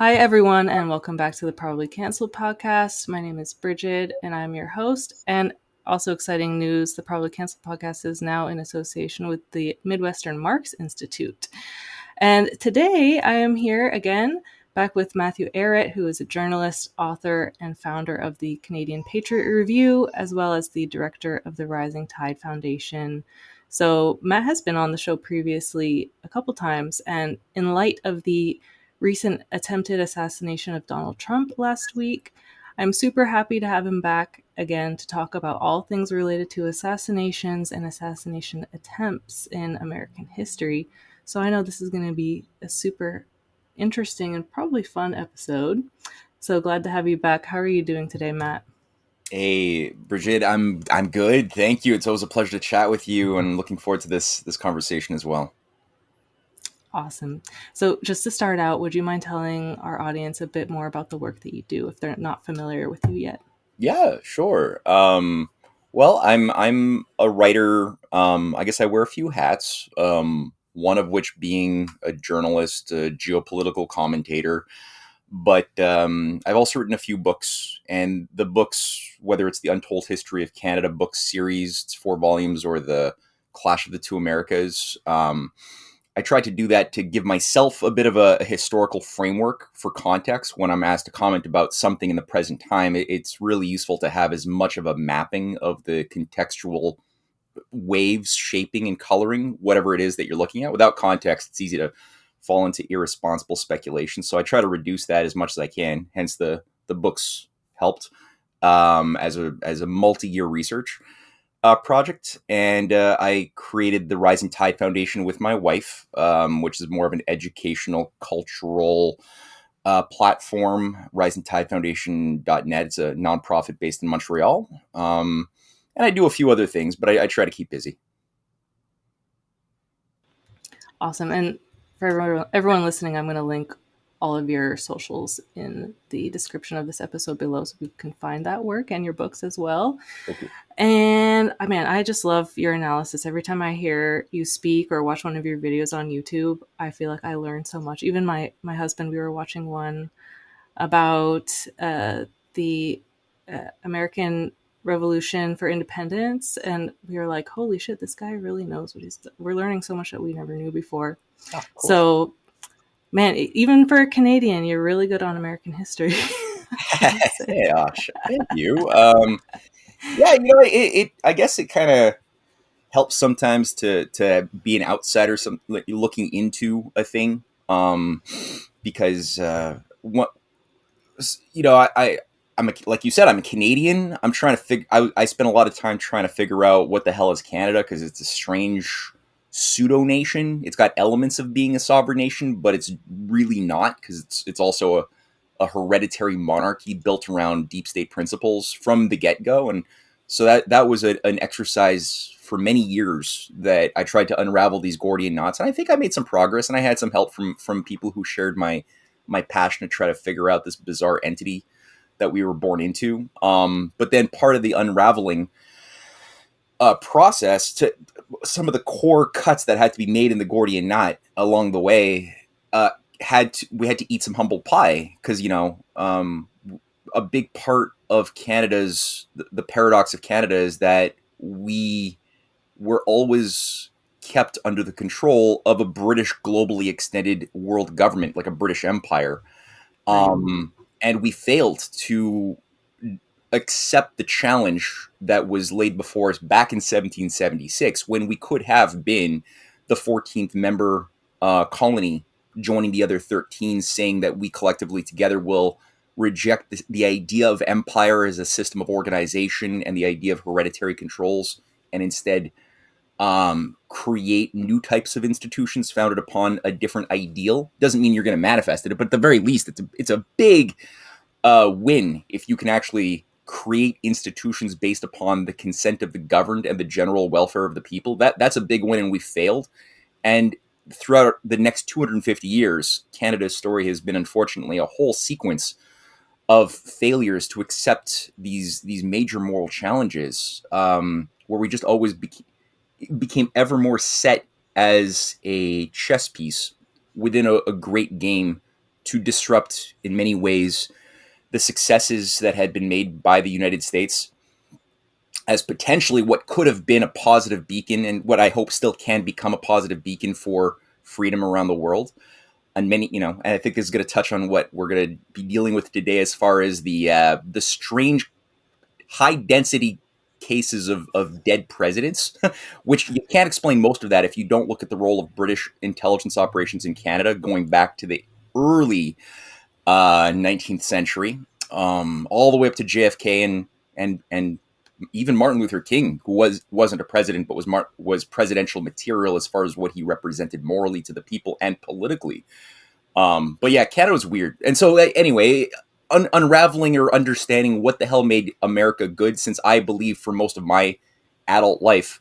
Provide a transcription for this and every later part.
Hi, everyone, and welcome back to the Probably Cancelled podcast. My name is Bridget, and I'm your host. And also, exciting news, the Probably Cancelled podcast is now in association with the Midwestern Marx Institute. And today I am here again, back with Matthew Ehret, who is a journalist, author, and founder of the Canadian Patriot Review, as well as the director of the Rising Tide Foundation. So Matt has been on the show previously a couple times, and in light of the recent attempted assassination of Donald Trump last week, I'm super happy to have him back again to talk about all things related to assassinations and assassination attempts in American history. So I know this is going to be a super interesting and probably fun episode. So glad to have you back. How are you doing today, Matt? Hey, Bridget, I'm good. Thank you. It's always a pleasure to chat with you, and looking forward to this conversation as well. Awesome. So just to start out, would you mind telling our audience a bit more about the work that you do if they're not familiar with you yet? Yeah, sure. Well, I'm a writer. I guess I wear a few hats. One of which being a journalist, a geopolitical commentator. But I've also written a few books, and the books, whether it's the Untold History of Canada book series, it's 4 volumes, or the Clash of the Two Americas. I try to do that to give myself a bit of a historical framework for context when I'm asked to comment about something in the present time. It's really useful to have as much of a mapping of the contextual waves shaping and coloring whatever it is that you're looking at. Without context, it's easy to fall into irresponsible speculation. So I try to reduce that as much as I can. Hence, the books helped as a multi-year research project, and I created the Rising Tide Foundation with my wife, which is more of an educational, cultural platform. RisingTideFoundation.net. It's a nonprofit based in Montreal, and I do a few other things, but I try to keep busy. Awesome. And for everyone listening, I'm going to link all of your socials in the description of this episode below so people can find that work and your books as well. Thank you. And I just love your analysis. Every time I hear you speak or watch one of your videos on YouTube, I feel like I learn so much. Even my husband, we were watching one about the American Revolution for Independence, and we were like, holy shit, this guy really knows what we're learning so much that we never knew before. Oh, cool. So, man, even for a Canadian, you're really good on American history. Hey, Ash, thank you. Yeah, I guess it kind of helps sometimes to be an outsider, like looking into a thing, because what like you said, I'm a Canadian. I'm trying to I spend a lot of time trying to figure out what the hell is Canada, because it's a strange pseudo nation. It's got elements of being a sovereign nation, but it's really not, because it's also a hereditary monarchy built around deep state principles from the get go. And so that was an exercise for many years that I tried to unravel these Gordian knots. And I think I made some progress, and I had some help from people who shared my passion to try to figure out this bizarre entity that we were born into. But then part of the unraveling process, to some of the core cuts that had to be made in the Gordian knot along the way, we had to eat some humble pie, because a big part of Canada's the paradox of Canada is that we were always kept under the control of a British globally extended world government, like a British empire. And we failed to accept the challenge that was laid before us back in 1776, when we could have been the 14th member colony, joining the other 13, saying that we collectively together will reject the idea of empire as a system of organization and the idea of hereditary controls, and instead create new types of institutions founded upon a different ideal. Doesn't mean you're going to manifest it, but at the very least, it's a big win if you can actually create institutions based upon the consent of the governed and the general welfare of the people. That's a big win, and we failed. And throughout the next 250 years, Canada's story has been, unfortunately, a whole sequence of failures to accept these major moral challenges, where we just always became ever more set as a chess piece within a great game to disrupt, in many ways, the successes that had been made by the United States as potentially what could have been a positive beacon, and what I hope still can become a positive beacon for freedom around the world. And many, and I think this is going to touch on what we're going to be dealing with today, as far as the strange high density cases of dead presidents, which you can't explain most of that if you don't look at the role of British intelligence operations in Canada going back to the early 19th century, all the way up to JFK and even Martin Luther King, who wasn't a president but was presidential material as far as what he represented morally to the people and politically. But yeah, Canada was weird. And so anyway, unraveling or understanding what the hell made America good, since I believe for most of my adult life,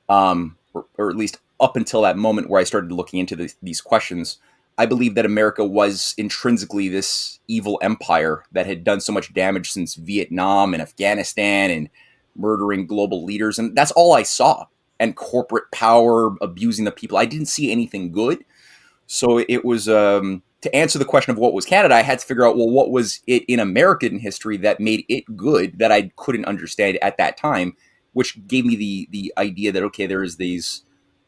or at least up until that moment where I started looking into these questions, I believe that America was intrinsically this evil empire that had done so much damage since Vietnam and Afghanistan and murdering global leaders. And that's all I saw. And corporate power abusing the people. I didn't see anything good. So it was, to answer the question of what was Canada, I had to figure out, well, what was it in American history that made it good that I couldn't understand at that time, which gave me the idea that, okay, there is these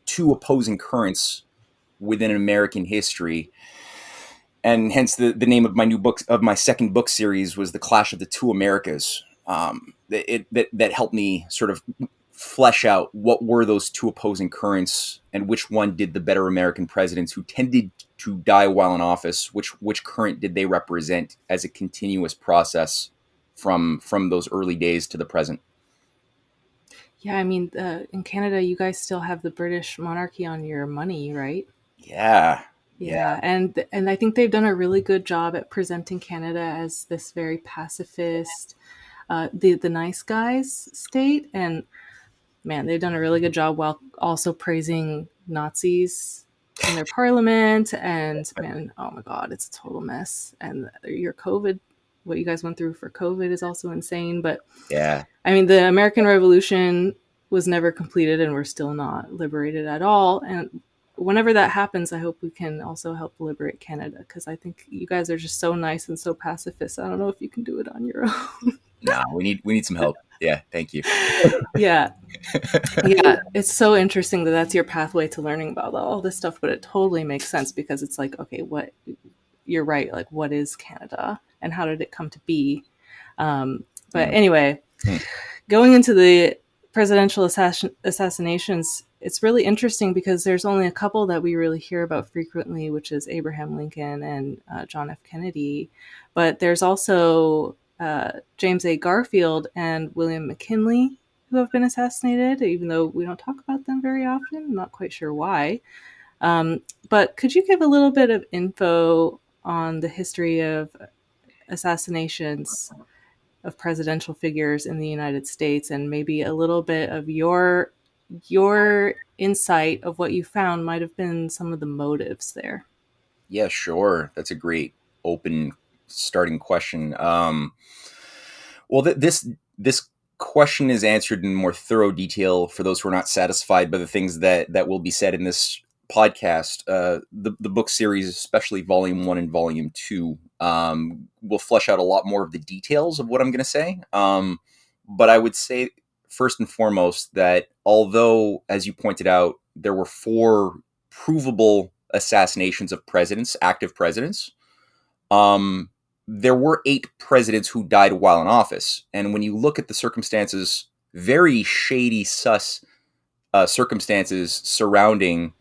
two opposing currents within American history. And hence the name of my new book, of my second book series, was The Clash of the Two Americas. That helped me sort of flesh out what were those two opposing currents and which one did the better American presidents who tended to die while in office, which current did they represent as a continuous process from those early days to the present. Yeah, I mean, in Canada, you guys still have the British monarchy on your money, right? Yeah. Yeah, and I think they've done a really good job at presenting Canada as this very pacifist, the nice guys state, and man, they've done a really good job while also praising Nazis in their parliament. And man, oh my God, it's a total mess. And your COVID, what you guys went through for COVID is also insane. But Yeah. I mean, the American Revolution was never completed and we're still not liberated at all. And whenever that happens, I hope we can also help liberate Canada, because I think you guys are just so nice and so pacifist. I don't know if you can do it on your own. No, we need some help. Yeah. Thank you. Yeah. Yeah, it's so interesting that that's your pathway to learning about all this stuff, but it totally makes sense, because it's like, okay, what, you're right, like, what is Canada and how did it come to be? But Yeah. anyway, going into the presidential assassinations, it's really interesting because there's only a couple that we really hear about frequently, which is Abraham Lincoln and John F. Kennedy. But there's also James A. Garfield and William McKinley who have been assassinated, even though we don't talk about them very often. I'm not quite sure why. But could you give a little bit of info on the history of assassinations of presidential figures in the United States, and maybe a little bit of your insight of what you found might have been some of the motives there? Yeah, sure. That's a great open starting question. Well, this question is answered in more thorough detail for those who are not satisfied by the things that will be said in this podcast. The book series, especially Volume 1 and Volume 2, will flesh out a lot more of the details of what I'm going to say. But I would say, first and foremost, that although, as you pointed out, there were 4 provable assassinations of presidents, active presidents, there were 8 presidents who died while in office. And when you look at the circumstances, very shady, sus circumstances surrounding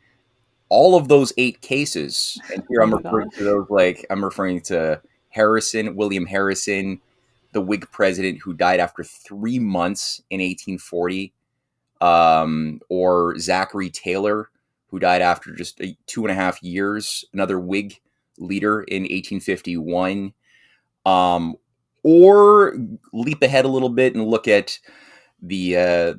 all of those 8 cases. And here Oh I'm my referring gosh. to those, I'm referring to William Harrison, the Whig president who died after 3 months in 1840, or Zachary Taylor, who died after just 2.5 years, another Whig leader in 1851. Or leap ahead a little bit and look at the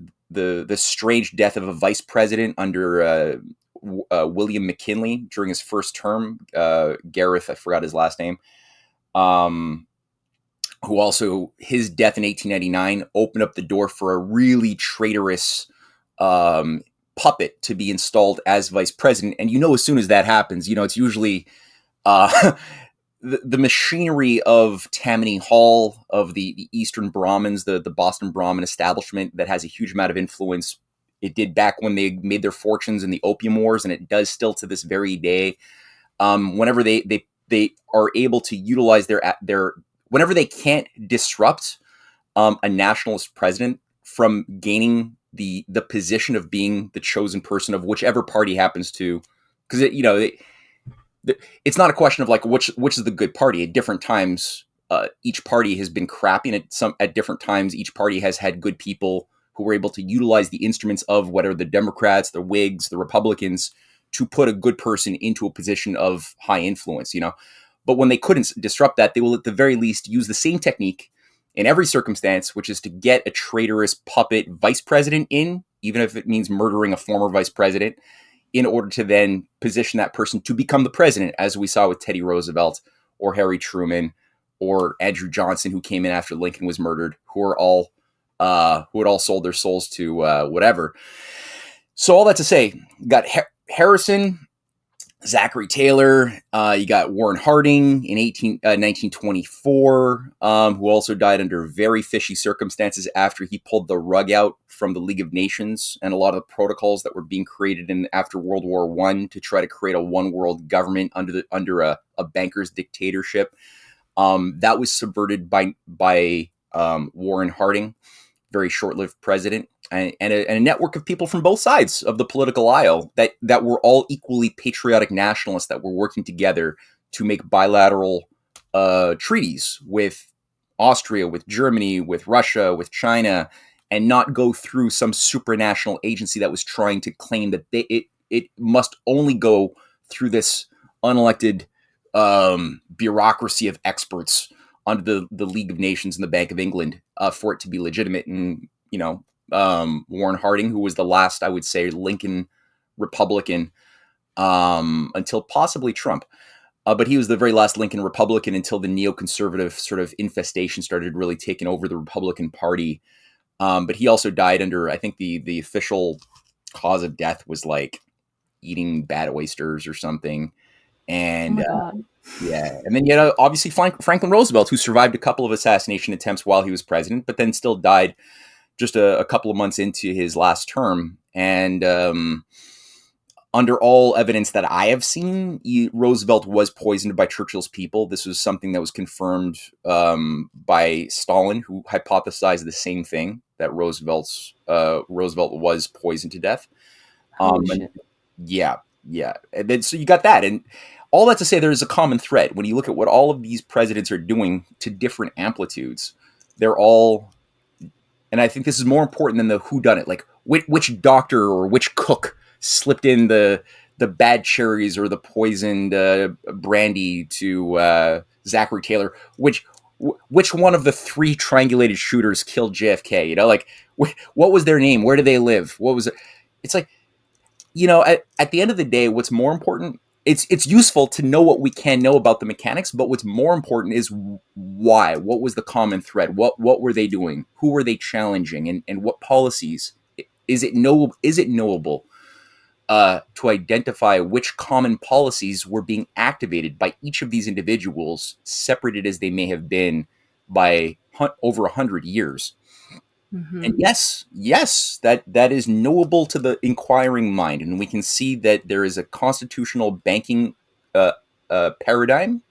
strange death of a vice president under William McKinley during his first term. Gareth, I forgot his last name. Who also, his death in 1899 opened up the door for a really traitorous puppet to be installed as vice president. And as soon as that happens, it's usually the machinery of Tammany Hall, of the Eastern Brahmins, the Boston Brahmin establishment that has a huge amount of influence. It did back when they made their fortunes in the Opium Wars, and it does still to this very day. Whenever they are able to utilize their whenever they can't disrupt a nationalist president from gaining the position of being the chosen person of whichever party happens to, because it's not a question of like which is the good party. At different times, each party has been crappy, and at different times, each party has had good people who were able to utilize the instruments of whether the Democrats, the Whigs, the Republicans, to put a good person into a position of high influence. But when they couldn't disrupt that, they will at the very least use the same technique in every circumstance, which is to get a traitorous puppet vice president in, even if it means murdering a former vice president, in order to then position that person to become the president, as we saw with Teddy Roosevelt or Harry Truman or Andrew Johnson, who came in after Lincoln was murdered, who had all sold their souls to whatever. So all that to say, you got Harrison, Zachary Taylor, you got Warren Harding in 1924, who also died under very fishy circumstances after he pulled the rug out from the League of Nations and a lot of the protocols that were being created after World War I to try to create a one world government under a banker's dictatorship. That was subverted by Warren Harding, very short-lived president, and a network of people from both sides of the political aisle that were all equally patriotic nationalists that were working together to make bilateral treaties with Austria, with Germany, with Russia, with China, and not go through some supranational agency that was trying to claim that it must only go through this unelected bureaucracy of experts under the League of Nations and the Bank of England for it to be legitimate. And, Warren Harding, who was the last, I would say, Lincoln Republican until possibly Trump. But he was the very last Lincoln Republican until the neoconservative sort of infestation started really taking over the Republican Party. But he also died under, I think the official cause of death was like eating bad oysters or something. And Oh my God. yeah, and then you had obviously Franklin Roosevelt, who survived a couple of assassination attempts while he was president, but then still died just a couple of months into his last term. And under all evidence that I have seen, Roosevelt was poisoned by Churchill's people. This was something that was confirmed by Stalin, who hypothesized the same thing, that Roosevelt was poisoned to death. Holy shit. Yeah. And then so you got that, and all that to say, there is a common thread when you look at what all of these presidents are doing to different amplitudes. They're all, and I think this is more important than the whodunit, like which doctor or which cook slipped in the bad cherries or the poisoned brandy to Zachary Taylor. Which one of the three triangulated shooters killed JFK? Like what was their name? Where do they live? What was it? It's like, at the end of the day, what's more important, it's useful to know what we can know about the mechanics, but what's more important is why. What was the common thread? What were they doing? Who were they challenging? And what policies? Is it knowable to identify which common policies were being activated by each of these individuals, separated as they may have been by over 100 years? Mm-hmm. And yes, that is knowable to the inquiring mind, and we can see that there is a constitutional banking paradigm,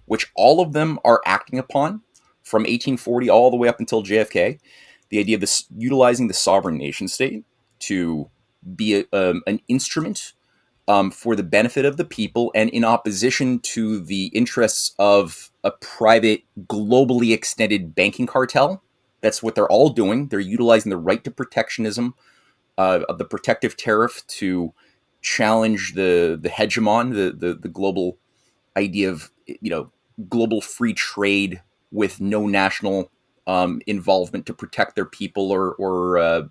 which all of them are acting upon from 1840 all the way up until JFK. The idea of utilizing the sovereign nation state to be an instrument for the benefit of the people, and in opposition to the interests of a private, globally extended banking cartel. That's what they're all doing. They're utilizing the right to protectionism, of the protective tariff, to challenge the hegemon, the global idea of global free trade with no national involvement to protect their people, or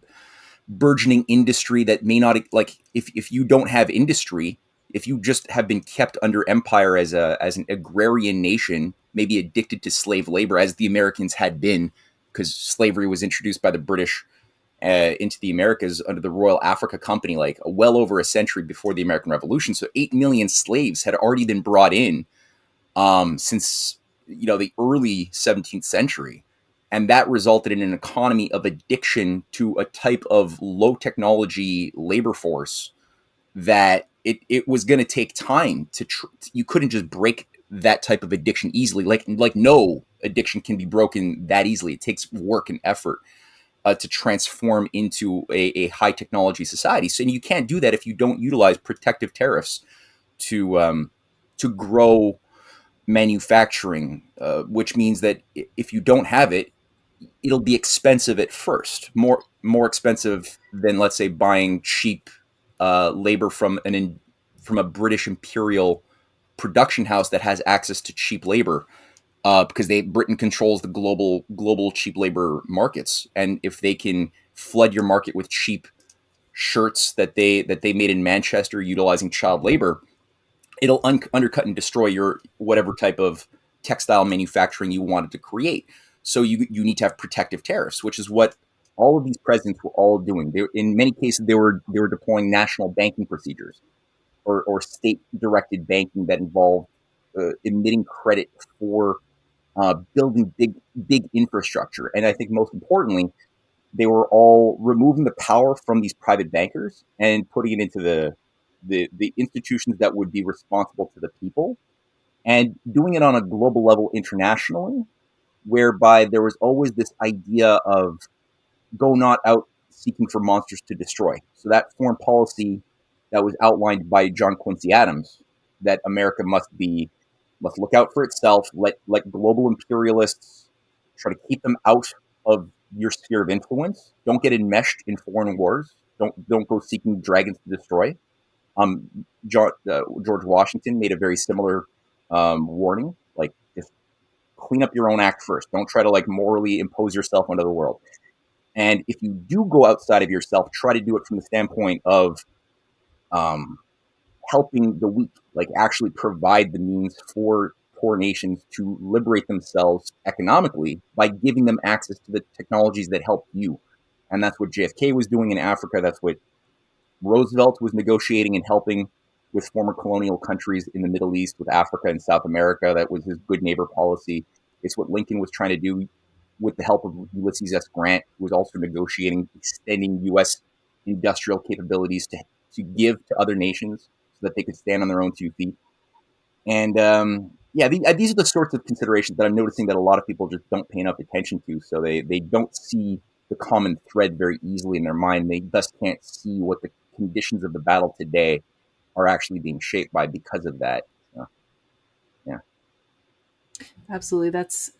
burgeoning industry that may not, like, if you don't have industry, if you just have been kept under empire as an agrarian nation, maybe addicted to slave labor, as the Americans had been, because slavery was introduced by the British into the Americas under the Royal Africa Company, like well over a century before the American Revolution. So 8 million slaves had already been brought in since the early 17th century, and that resulted in an economy of addiction to a type of low technology labor force that it was going to take time you couldn't just break that type of addiction easily. Like no addiction can be broken that easily. It takes work and effort to transform into a high technology society. So, and you can't do that if you don't utilize protective tariffs to grow manufacturing, which means that if you don't have it, it'll be expensive at first, more expensive than, let's say, buying cheap labor from a British Imperial production house that has access to cheap labor, because Britain controls the global cheap labor markets, and if they can flood your market with cheap shirts that they made in Manchester utilizing child labor, it'll undercut and destroy your whatever type of textile manufacturing you wanted to create. So you need to have protective tariffs, which is what all of these presidents were all doing. In many cases, they were deploying national banking procedures, or state directed banking that involved emitting credit for building big infrastructure. And I think most importantly, they were all removing the power from these private bankers and putting it into the institutions that would be responsible to the people, and doing it on a global level internationally, whereby there was always this idea of go not out seeking for monsters to destroy. So that foreign policy that was outlined by John Quincy Adams, that America must look out for itself, let global imperialists try to keep them out of your sphere of influence. Don't get enmeshed in foreign wars. Don't go seeking dragons to destroy. George Washington made a very similar warning, like just clean up your own act first. Don't try to like morally impose yourself onto the world. And if you do go outside of yourself, try to do it from the standpoint of um, helping the weak, like actually provide the means for poor nations to liberate themselves economically by giving them access to the technologies that help you. And that's what JFK was doing in Africa. That's what Roosevelt was negotiating and helping with former colonial countries in the Middle East, with Africa and South America. That was his good neighbor policy. It's what Lincoln was trying to do with the help of Ulysses S. Grant, who was also negotiating extending U.S. industrial capabilities to give to other nations so that they could stand on their own 2 feet. And yeah, these are the sorts of considerations that I'm noticing that a lot of people just don't pay enough attention to. So they don't see the common thread very easily in their mind. They thus can't see what the conditions of the battle today are actually being shaped by because of that. So, yeah. Absolutely. That's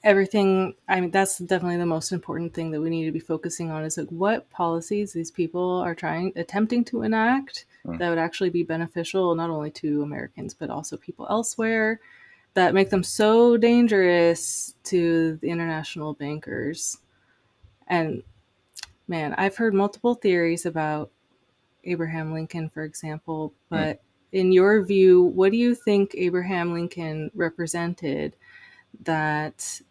everything. I mean, that's definitely the most important thing that we need to be focusing on is like what policies these people are attempting to enact Mm. that would actually be beneficial not only to Americans but also people elsewhere, that make them so dangerous to the international bankers. And man, I've heard multiple theories about Abraham Lincoln, for example, Mm. but in your view, what do you think Abraham Lincoln represented that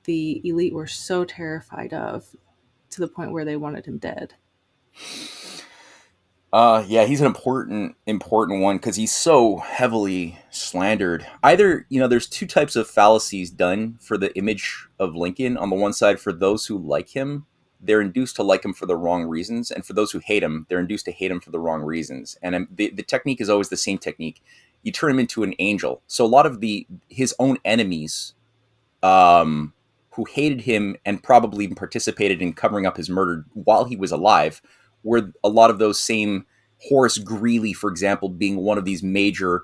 the elite were so terrified of to the point where they wanted him dead? Yeah, he's an important one because he's so heavily slandered. Either, there's two types of fallacies done for the image of Lincoln. On the one side, for those who like him, they're induced to like him for the wrong reasons, and for those who hate him, they're induced to hate him for the wrong reasons. And the technique is always the same technique. You turn him into an angel. So a lot of his own enemies, who hated him and probably even participated in covering up his murder while he was alive, were a lot of those same Horace Greeley, for example, being one of these major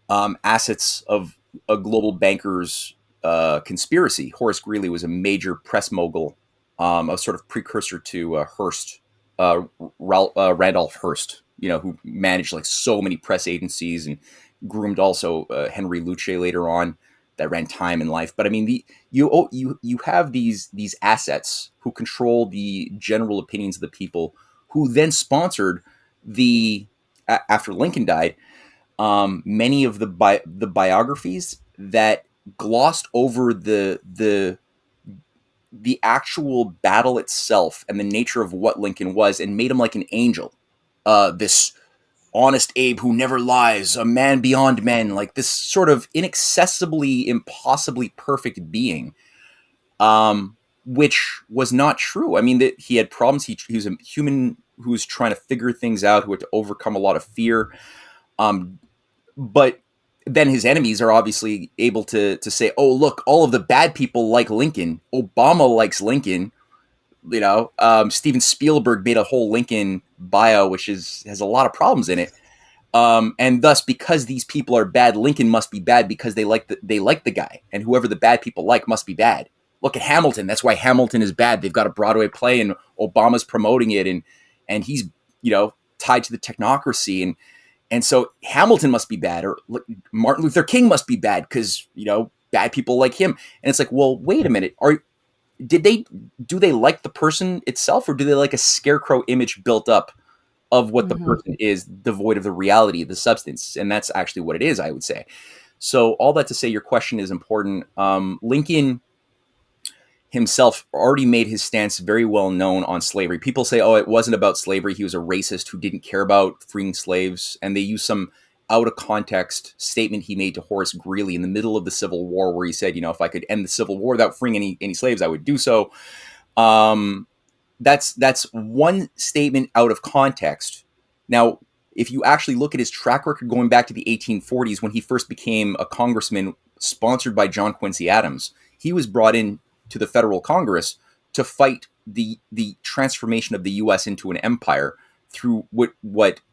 assets of a global bankers conspiracy. Horace Greeley was a major press mogul, a sort of precursor to Hearst, Randolph Hearst, who managed like so many press agencies and groomed also Henry Luce later on, that ran Time and Life. But I mean, you have these assets who control the general opinions of the people, who then sponsored after Lincoln died, many of the biographies that glossed over the actual battle itself and the nature of what Lincoln was, and made him like an angel, this honest Abe who never lies, a man beyond men, like this sort of inaccessibly, impossibly perfect being, which was not true. I mean, that he had problems. He was a human who was trying to figure things out, who had to overcome a lot of fear. Um, but then his enemies are obviously able to say, "Oh, look, all of the bad people like Lincoln. Obama likes Lincoln." Steven Spielberg made a whole Lincoln bio, which has a lot of problems in it. And thus, because these people are bad, Lincoln must be bad because they like the guy, and whoever the bad people like must be bad. Look at Hamilton. That's why Hamilton is bad. They've got a Broadway play, and Obama's promoting it, and he's tied to the technocracy, and so Hamilton must be bad, or Martin Luther King must be bad because bad people like him. And it's like, well, wait a minute. Did they do they like the person itself, or do they like a scarecrow image built up of what the Mm-hmm. person is, devoid of the reality, the substance? And that's actually what it is, I would say. So all that to say, your question is important. Lincoln himself already made his stance very well known on slavery. People say, oh, it wasn't about slavery. He was a racist who didn't care about freeing slaves. And they use some out of context statement he made to Horace Greeley in the middle of the Civil War, where he said, if I could end the Civil War without freeing any slaves, I would do so. Um, that's one statement out of context. Now, if you actually look at his track record going back to the 1840s, when he first became a congressman sponsored by John Quincy Adams, he was brought in to the federal Congress to fight the transformation of the U.S. into an empire through what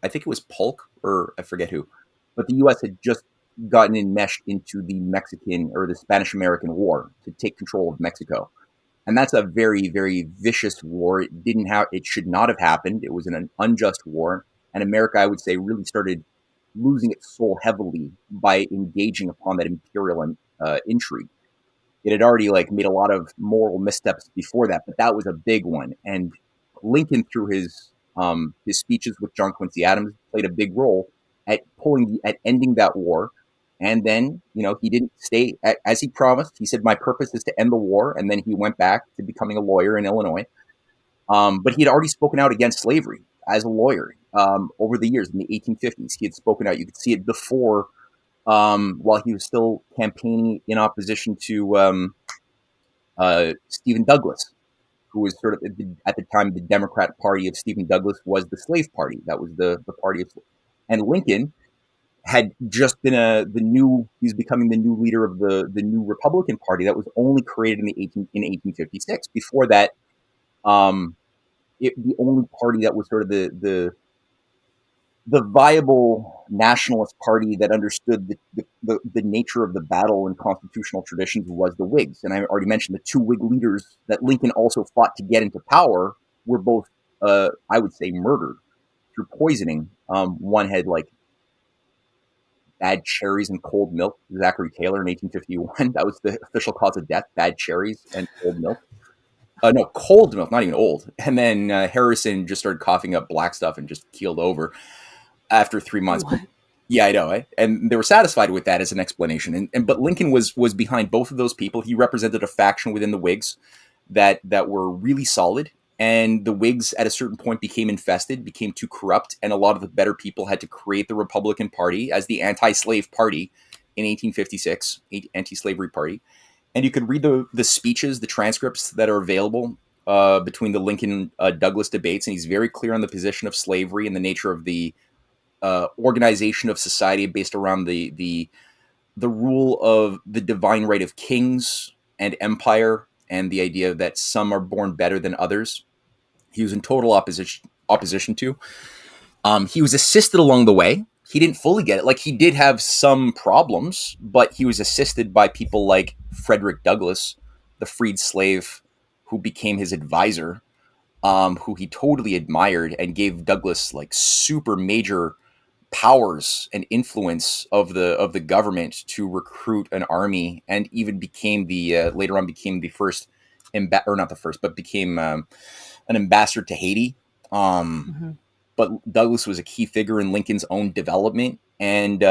I think it was Polk, or I forget who, but the U.S. had just gotten enmeshed into the Mexican or the Spanish American War to take control of Mexico. And that's a very, very vicious war. It should not have happened. It was an unjust war. And America, I would say, really started losing its soul heavily by engaging upon that imperial intrigue. It had already made a lot of moral missteps before that, but that was a big one. And Lincoln, through his speeches with John Quincy Adams, played a big role at ending that war. And then, he didn't stay as he promised. He said, "My purpose is to end the war," and then he went back to becoming a lawyer in Illinois. But he had already spoken out against slavery as a lawyer over the years. In the 1850s, he had spoken out. You could see it before, while he was still campaigning in opposition to Stephen Douglas, who was sort of at the time the Democrat Party of Stephen Douglas was the slave party. That was the party of, and Lincoln had just been he's becoming the new leader of the new Republican Party that was only created in 1856. Before that, um, the only party that was sort of the viable nationalist party that understood the nature of the battle and constitutional traditions was the Whigs. And I already mentioned the two Whig leaders that Lincoln also fought to get into power were both, I would say, murdered through poisoning. One had bad cherries and cold milk, Zachary Taylor in 1851. That was the official cause of death, bad cherries and cold milk. No, cold milk, not even old. And then Harrison just started coughing up black stuff and just keeled over after 3 months. But What? yeah, I know. And they were satisfied with that as an explanation. But Lincoln was behind both of those people. He represented a faction within the Whigs that were really solid. And the Whigs at a certain point became infested, became too corrupt, and a lot of the better people had to create the Republican Party as the anti-slave party in 1856, anti-slavery party. And you could read the speeches, the transcripts that are available between the Lincoln Douglas debates, and he's very clear on the position of slavery and the nature of the organization of society based around the rule of the divine right of kings and empire, and the idea that some are born better than others. He was in total opposition to. He was assisted along the way. He didn't fully get it. He did have some problems, but he was assisted by people like Frederick Douglass, the freed slave, who became his advisor, who he totally admired and gave Douglass super major powers and influence of the government to recruit an army, and even became the later on became the first or not the first, but became an ambassador to Haiti. Um, Mm-hmm. but Douglas was a key figure in Lincoln's own development, and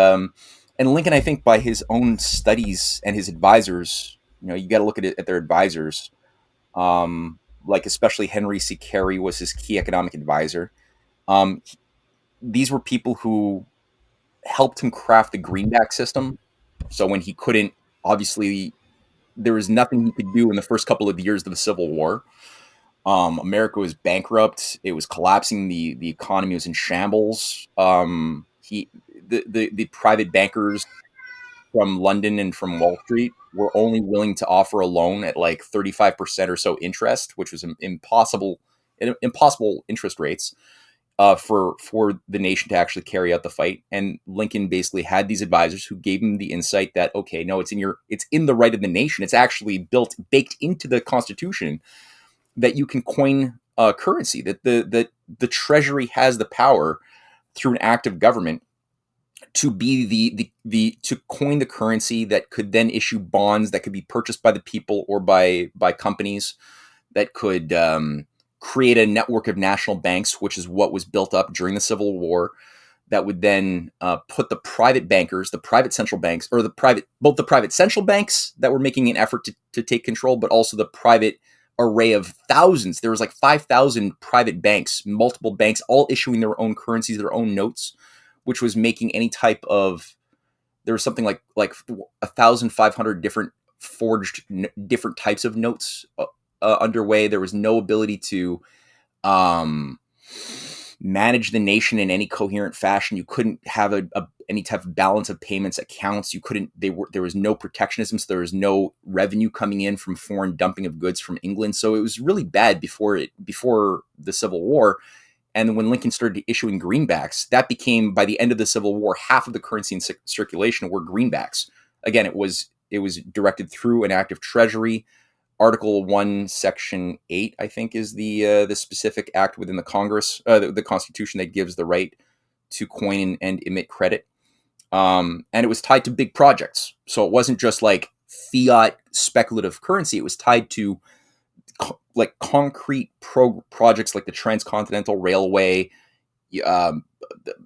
Lincoln, I think, by his own studies and his advisors, you got to look at their advisors, especially Henry C. Carey was his key economic advisor. Um, these were people who helped him craft the greenback system. So when he couldn't, obviously, there was nothing he could do in the first couple of years of the Civil War. America was bankrupt. It was collapsing. The economy was in shambles. The private bankers from London and from Wall Street were only willing to offer a loan at like 35% or so interest, which was impossible interest rates for the nation to actually carry out the fight. And Lincoln basically had these advisors who gave him the insight that, okay, no, it's in the right of the nation. It's actually baked into the Constitution that you can coin currency, that the Treasury has the power through an act of government to be the to coin the currency that could then issue bonds that could be purchased by the people or by companies, that could create a network of national banks, which is what was built up during the Civil War, that would then put the private bankers, the private central banks, or both the private central banks that were making an effort to take control, but also the private array of thousands. There was like 5,000 private banks, multiple banks, all issuing their own currencies, their own notes, which was making any type of, there was something like 1,500 different forged different types of notes underway. There was no ability to manage the nation in any coherent fashion. You couldn't have any type of balance of payments accounts. You couldn't. There was no protectionism. So there was no revenue coming in from foreign dumping of goods from England. So it was really bad before the Civil War. And when Lincoln started issuing greenbacks, that became, by the end of the Civil War, half of the currency in circulation were greenbacks. Again, it was directed through an act of treasury. Article 1, Section 8, I think, is the specific act within the Congress, the Constitution, that gives the right to coin and emit credit. And it was tied to big projects. So it wasn't just like fiat speculative currency. It was tied to like concrete projects like the Transcontinental Railway,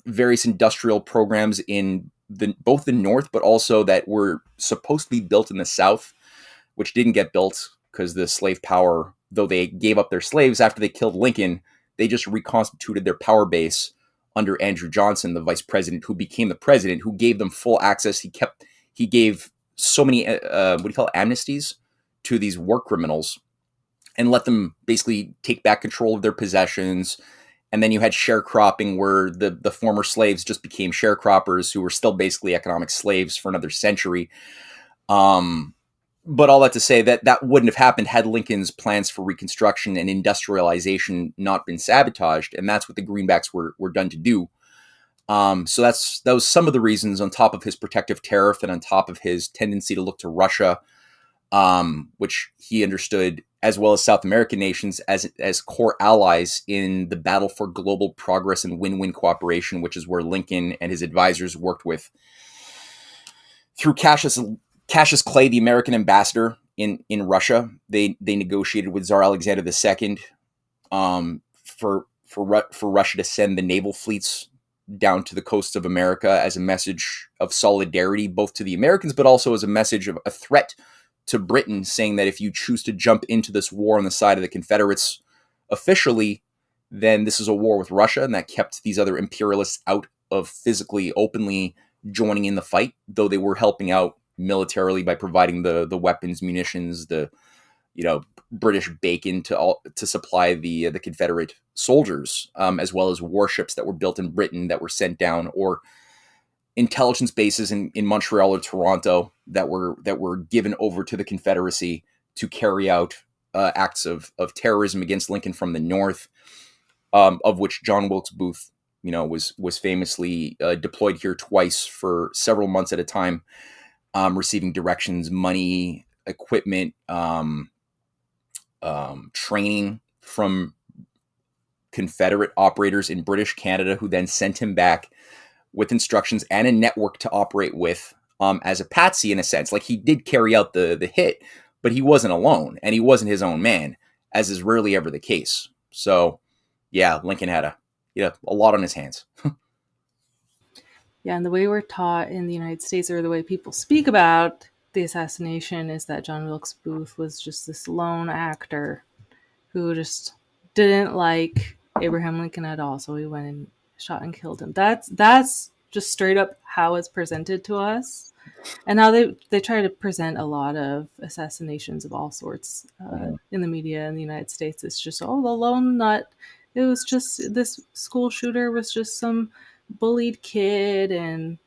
various industrial programs in both the North, but also that were supposed to be built in the South, which didn't get built because the slave power, though they gave up their slaves after they killed Lincoln, they just reconstituted their power base under Andrew Johnson, the vice president, who became the president, who gave them full access. He gave so many, what do you call it, amnesties to these war criminals, and let them basically take back control of their possessions. And then you had sharecropping, where the former slaves just became sharecroppers, who were still basically economic slaves for another century. But all that to say that wouldn't have happened had Lincoln's plans for Reconstruction and industrialization not been sabotaged. And that's what the greenbacks were done to do. So that was some of the reasons, on top of his protective tariff and on top of his tendency to look to Russia, which he understood, as well as South American nations, as core allies in the battle for global progress and win-win cooperation, which is where Lincoln and his advisors worked with, through Cassius Clay, the American ambassador in Russia. They negotiated with Tsar Alexander II for Russia to send the naval fleets down to the coasts of America as a message of solidarity, both to the Americans, but also as a message of a threat to Britain, saying that if you choose to jump into this war on the side of the Confederates officially, then this is a war with Russia. And that kept these other imperialists out of physically, openly joining in the fight, though they were helping out militarily by providing the weapons, munitions, the British bacon to supply the Confederate soldiers, as well as warships that were built in Britain that were sent down, or intelligence bases in Montreal or Toronto that were given over to the Confederacy to carry out acts of terrorism against Lincoln from the North, of which John Wilkes Booth, was famously deployed here twice for several months at a time, receiving directions, money, equipment, training from Confederate operators in British Canada, who then sent him back with instructions and a network to operate with, as a patsy, in a sense. Like, he did carry out the hit, but he wasn't alone, and he wasn't his own man, as is rarely ever the case. So, yeah, Lincoln had a lot on his hands. Yeah, and the way we're taught in the United States, or the way people speak about the assassination, is that John Wilkes Booth was just this lone actor who just didn't like Abraham Lincoln at all. So he went and shot and killed him. That's just straight up how it's presented to us. And now they try to present a lot of assassinations of all sorts Mhm. in the media in the United States. It's just, oh, the lone nut. It was just this school shooter was just some bullied kid, and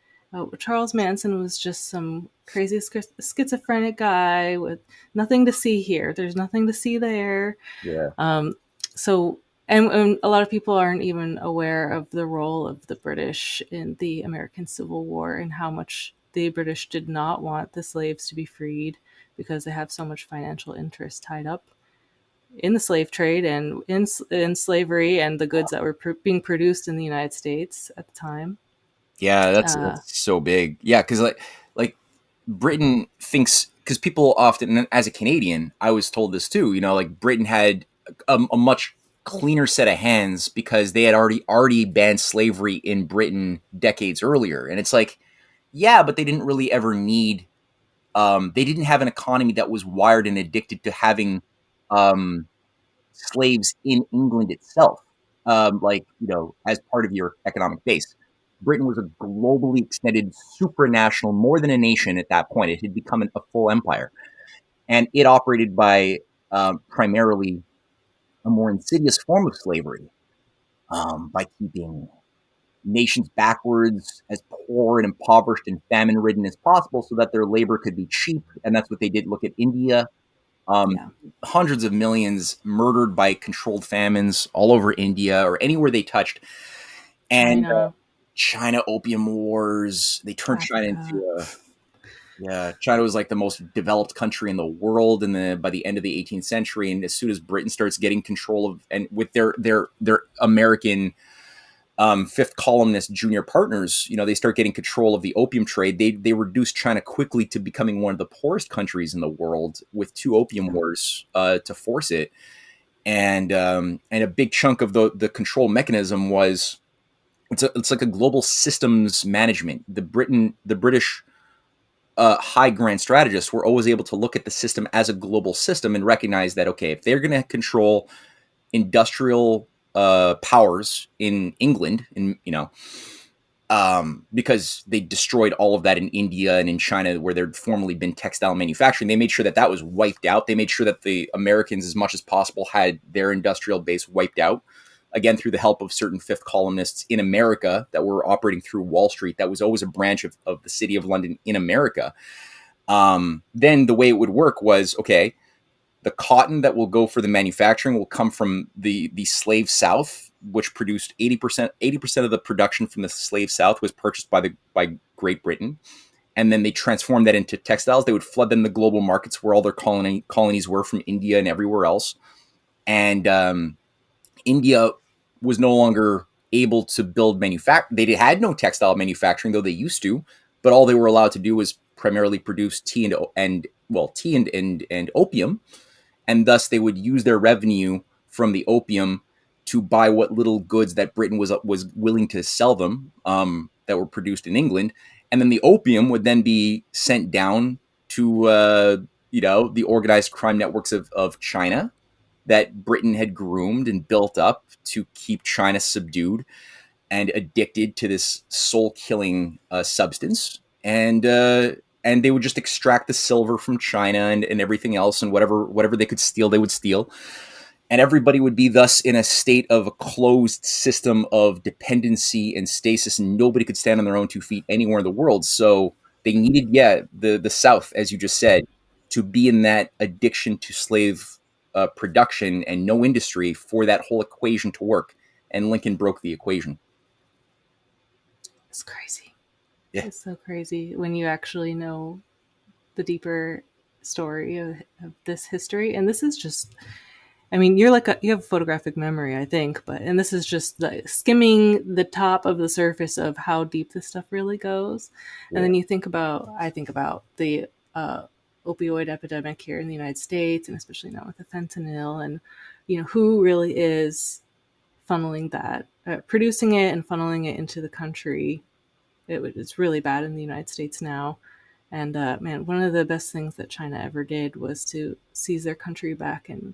Charles Manson was just some crazy schizophrenic guy with nothing to see here. There's nothing to see there. Yeah. Um, so, and a lot of people aren't even aware of the role of the British in the American Civil War and how much the British did not want the slaves to be freed because they have so much financial interest tied up in the slave trade and in slavery and the goods that were being produced in the United States at the time. Yeah, Uh, that's so big. Yeah, because like Britain thinks, because people often, and as a Canadian, I was told this too. You know, like Britain had a much cleaner set of hands because they had already banned slavery in Britain decades earlier, and it's like, yeah, but they didn't really ever need. They didn't have an economy that was wired and addicted to having um, slaves in England itself, like, you know, as part of your economic base. Britain was a globally extended supranational, more than a nation at that point. It had become a full empire, and it operated by primarily a more insidious form of slavery, by keeping nations backwards, as poor and impoverished and famine ridden as possible, so that their labor could be cheap. And that's what they did. Look at India. Um, yeah, Hundreds of millions murdered by controlled famines all over India or anywhere they touched. And China, China opium wars. They turned China Africa. into a, yeah. China was like the most developed country in the world, and by the end of the 18th century, and as soon as Britain starts getting control of, and with their American fifth columnist junior partners, you know, they start getting control of the opium trade. They reduced China quickly to becoming one of the poorest countries in the world with two opium Yeah, wars to force it. And a big chunk of the control mechanism was, it's like a global systems management. The British high grand strategists were always able to look at the system as a global system and recognize that, okay, if they're going to control industrial powers in England, in, you know, because they destroyed all of that in India and in China, where there'd formerly been textile manufacturing. They made sure that that was wiped out. They made sure that the Americans, as much as possible, had their industrial base wiped out. Again, through the help of certain fifth columnists in America that were operating through Wall Street, that was always a branch of the city of London in America. Then the way it would work was, okay, the cotton that will go for the manufacturing will come from the slave South, which produced 80% of the production from the slave South was purchased by Great Britain, and then they transformed that into textiles. They would flood them the global markets where all their colonies were from India and everywhere else, and India was no longer able to build They had no textile manufacturing, though they used to, but all they were allowed to do was primarily produce tea and opium, and thus they would use their revenue from the opium to buy what little goods that Britain was willing to sell them, that were produced in England, and then the opium would then be sent down to the organized crime networks of China that Britain had groomed and built up to keep China subdued and addicted to this soul killing substance, and they would just extract the silver from China and everything else, and whatever they could steal, they would steal, and everybody would be thus in a state of a closed system of dependency and stasis, and nobody could stand on their own 2 feet anywhere in the world. So they needed, yeah, the South, as you just said, to be in that addiction to slave production and no industry for that whole equation to work. And Lincoln broke the equation. it's crazy. Yeah. It's so crazy when you actually know the deeper story of this history. And this is just, I mean, you have photographic memory, I think, but and this is just skimming the top of the surface of how deep this stuff really goes. And Yeah. then I think about the opioid epidemic here in the United States, and especially now with the fentanyl, and who really is funneling that, producing it and funneling it into the country. It's really bad in the United States now. And man, one of the best things that China ever did was to seize their country back and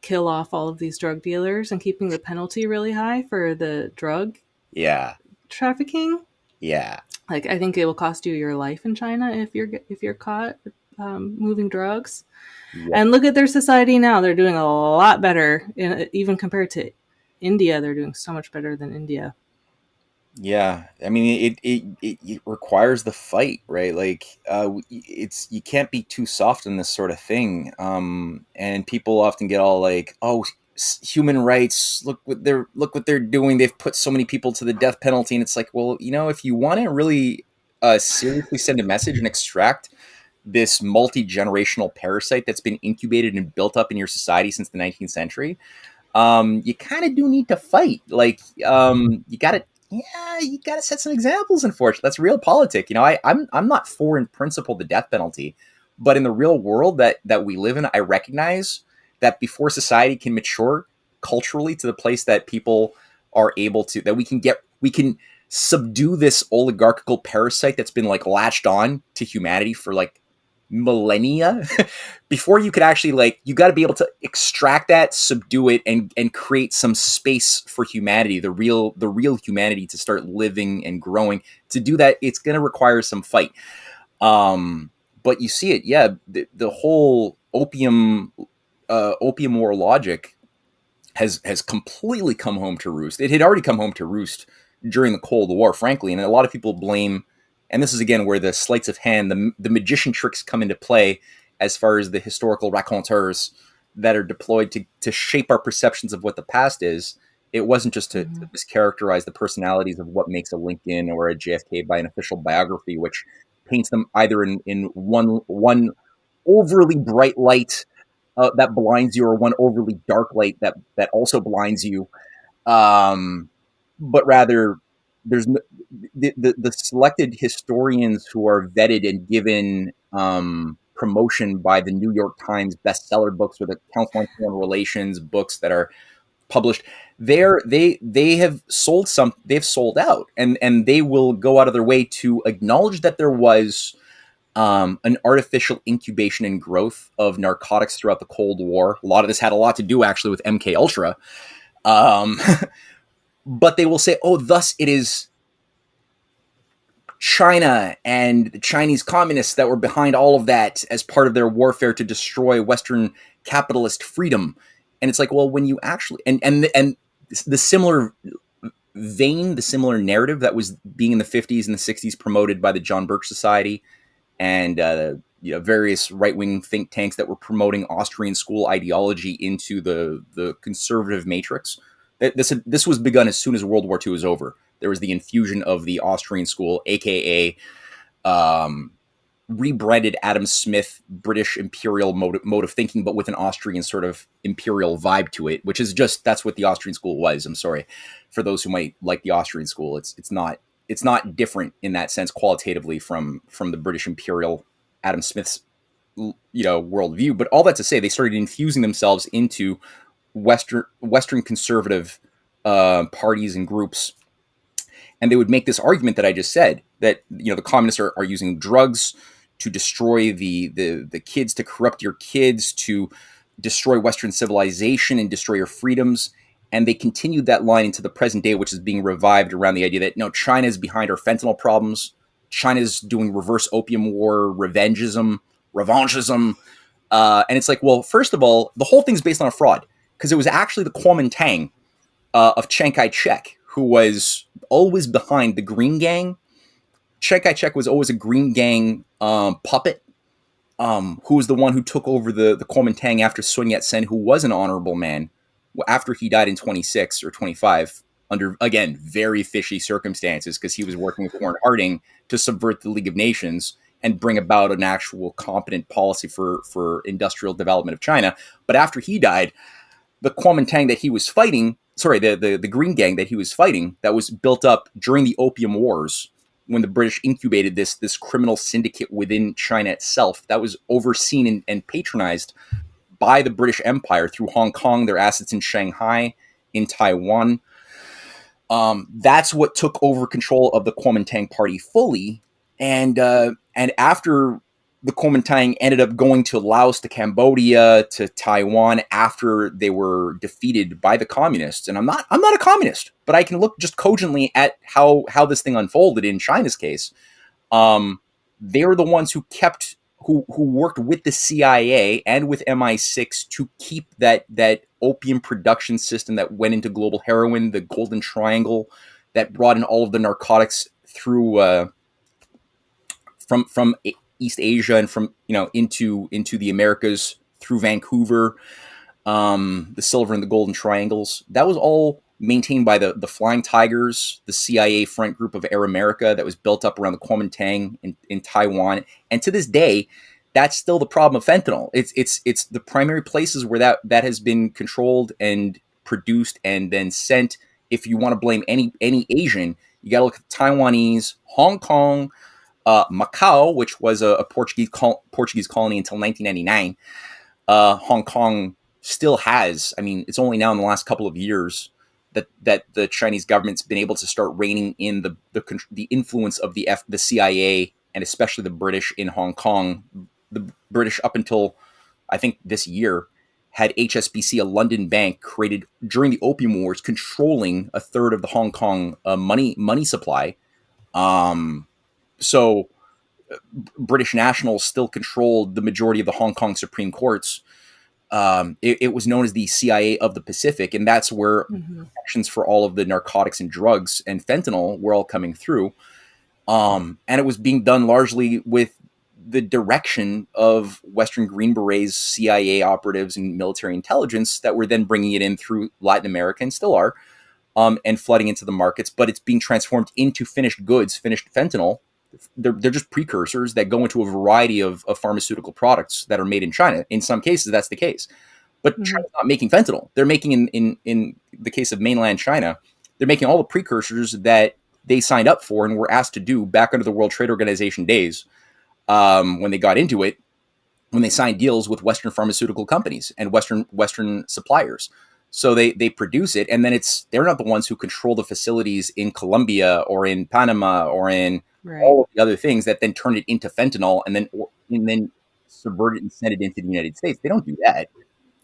kill off all of these drug dealers and keeping the penalty really high for the drug. Yeah. trafficking. Yeah. Like I think it will cost you your life in China if you're caught moving drugs. Yep. And look at their society now; they're doing a lot better, even compared to India. They're doing so much better than India. Yeah, I mean, it requires the fight, right? Like, it's you can't be too soft in this sort of thing. And people often get all like, "Oh, human rights! Look what they're doing. They've put so many people to the death penalty." And it's like, well, if you want to really seriously send a message and extract this multi generational parasite that's been incubated and built up in your society since the 19th century, you kind of do need to fight. Like, you gotta set some examples. Unfortunately, that's real politic. I'm not for in principle the death penalty, but in the real world that we live in, I recognize that before society can mature culturally to the place that people are able to, that we can subdue this oligarchical parasite that's been like latched on to humanity for like millennia. Before you could actually, like, you got to be able to extract that, subdue it, and create some space for humanity, the real humanity, to start living and growing. To do that, it's going to require some fight. But you see it, yeah, the whole opium war logic has completely come home to roost. It had already come home to roost during the Cold War, frankly, and a lot of people blame. And this is again where the sleights of hand, the magician tricks come into play, as far as the historical raconteurs that are deployed to shape our perceptions of what the past is. It wasn't just to Mm-hmm. mischaracterize the personalities of what makes a Lincoln or a JFK by an official biography, which paints them either in one overly bright light that blinds you, or one overly dark light that also blinds you. Um, but rather, there's the selected historians who are vetted and given promotion by the New York Times bestseller books, or the Council on Foreign Relations books that are published. They've sold out, and they will go out of their way to acknowledge that there was an artificial incubation and growth of narcotics throughout the Cold War. A lot of this had a lot to do actually with MK Ultra. Um, but they will say, "Oh, thus it is China and the Chinese communists that were behind all of that as part of their warfare to destroy Western capitalist freedom." And it's like, well, when you actually and the similar vein, the similar narrative that was being in the 50s and the 60s promoted by the John Birch Society and various right wing think tanks that were promoting Austrian school ideology into the conservative matrix. This was begun as soon as World War II was over. There was the infusion of the Austrian school, aka um, rebranded Adam Smith British Imperial mode of thinking, but with an Austrian sort of imperial vibe to it, which is just, that's what the Austrian school was. I'm sorry for those who might like the Austrian school. It's not different in that sense qualitatively from the British Imperial Adam Smith's worldview. But all that to say, they started infusing themselves into Western conservative parties and groups, and they would make this argument that I just said, that the communists are using drugs to destroy the kids, to corrupt your kids, to destroy Western civilization and destroy your freedoms. And they continued that line into the present day, which is being revived around the idea that no, China is behind our fentanyl problems. China's doing reverse opium war, revanchism. And it's like, well, first of all, the whole thing's based on a fraud, because it was actually the Kuomintang of Chiang Kai-shek, who was always behind the Green Gang. Chiang Kai-shek was always a Green Gang puppet, who was the one who took over the Kuomintang after Sun Yat-sen, who was an honorable man, after he died in 26 or 25, under, again, very fishy circumstances, because he was working with Warren Harding to subvert the League of Nations and bring about an actual competent policy for industrial development of China. But after he died, the Kuomintang that he was fighting, sorry, the Green Gang that he was fighting, that was built up during the Opium Wars, when the British incubated this criminal syndicate within China itself, that was overseen and patronized by the British Empire through Hong Kong, their assets in Shanghai, in Taiwan. That's what took over control of the Kuomintang party fully. And after the Kuomintang ended up going to Laos, to Cambodia, to Taiwan after they were defeated by the communists. And I'm not a communist, but I can look just cogently at how this thing unfolded in China's case. They were the ones who worked with the CIA and with MI6 to keep that opium production system that went into global heroin, the Golden Triangle, that brought in all of the narcotics through from East Asia and from into the Americas through Vancouver, the Silver and the Golden Triangles. That was all maintained by the Flying Tigers, the CIA front group of Air America that was built up around the Kuomintang in Taiwan. And to this day, that's still the problem of fentanyl. It's the primary places where that has been controlled and produced and then sent. If you want to blame any Asian, you got to look at the Taiwanese, Hong Kong, Macau, which was a Portuguese colony until 1999. Hong Kong still has. I mean, it's only now in the last couple of years that the Chinese government's been able to start reining in the influence of the CIA and especially the British in Hong Kong. The British, up until I think this year, had HSBC, a London bank, created during the Opium Wars, controlling a third of the Hong Kong money supply. So British nationals still controlled the majority of the Hong Kong Supreme Courts. It was known as the CIA of the Pacific, and that's where actions for all of the narcotics and drugs and fentanyl were all coming through. And it was being done largely with the direction of Western Green Berets, CIA operatives, and military intelligence that were then bringing it in through Latin America, and still are, and flooding into the markets. But it's being transformed into finished goods, finished fentanyl. They're just precursors that go into a variety of pharmaceutical products that are made in China. In some cases, that's the case. But China's not making fentanyl. They're making, in the case of mainland China, they're making all the precursors that they signed up for and were asked to do back under the World Trade Organization days, when they got into it, when they signed deals with Western pharmaceutical companies and Western suppliers. So they produce it, and then they're not the ones who control the facilities in Colombia or in Panama or in all of the other things that then turn it into fentanyl and then subvert it and send it into the United States. They don't do that.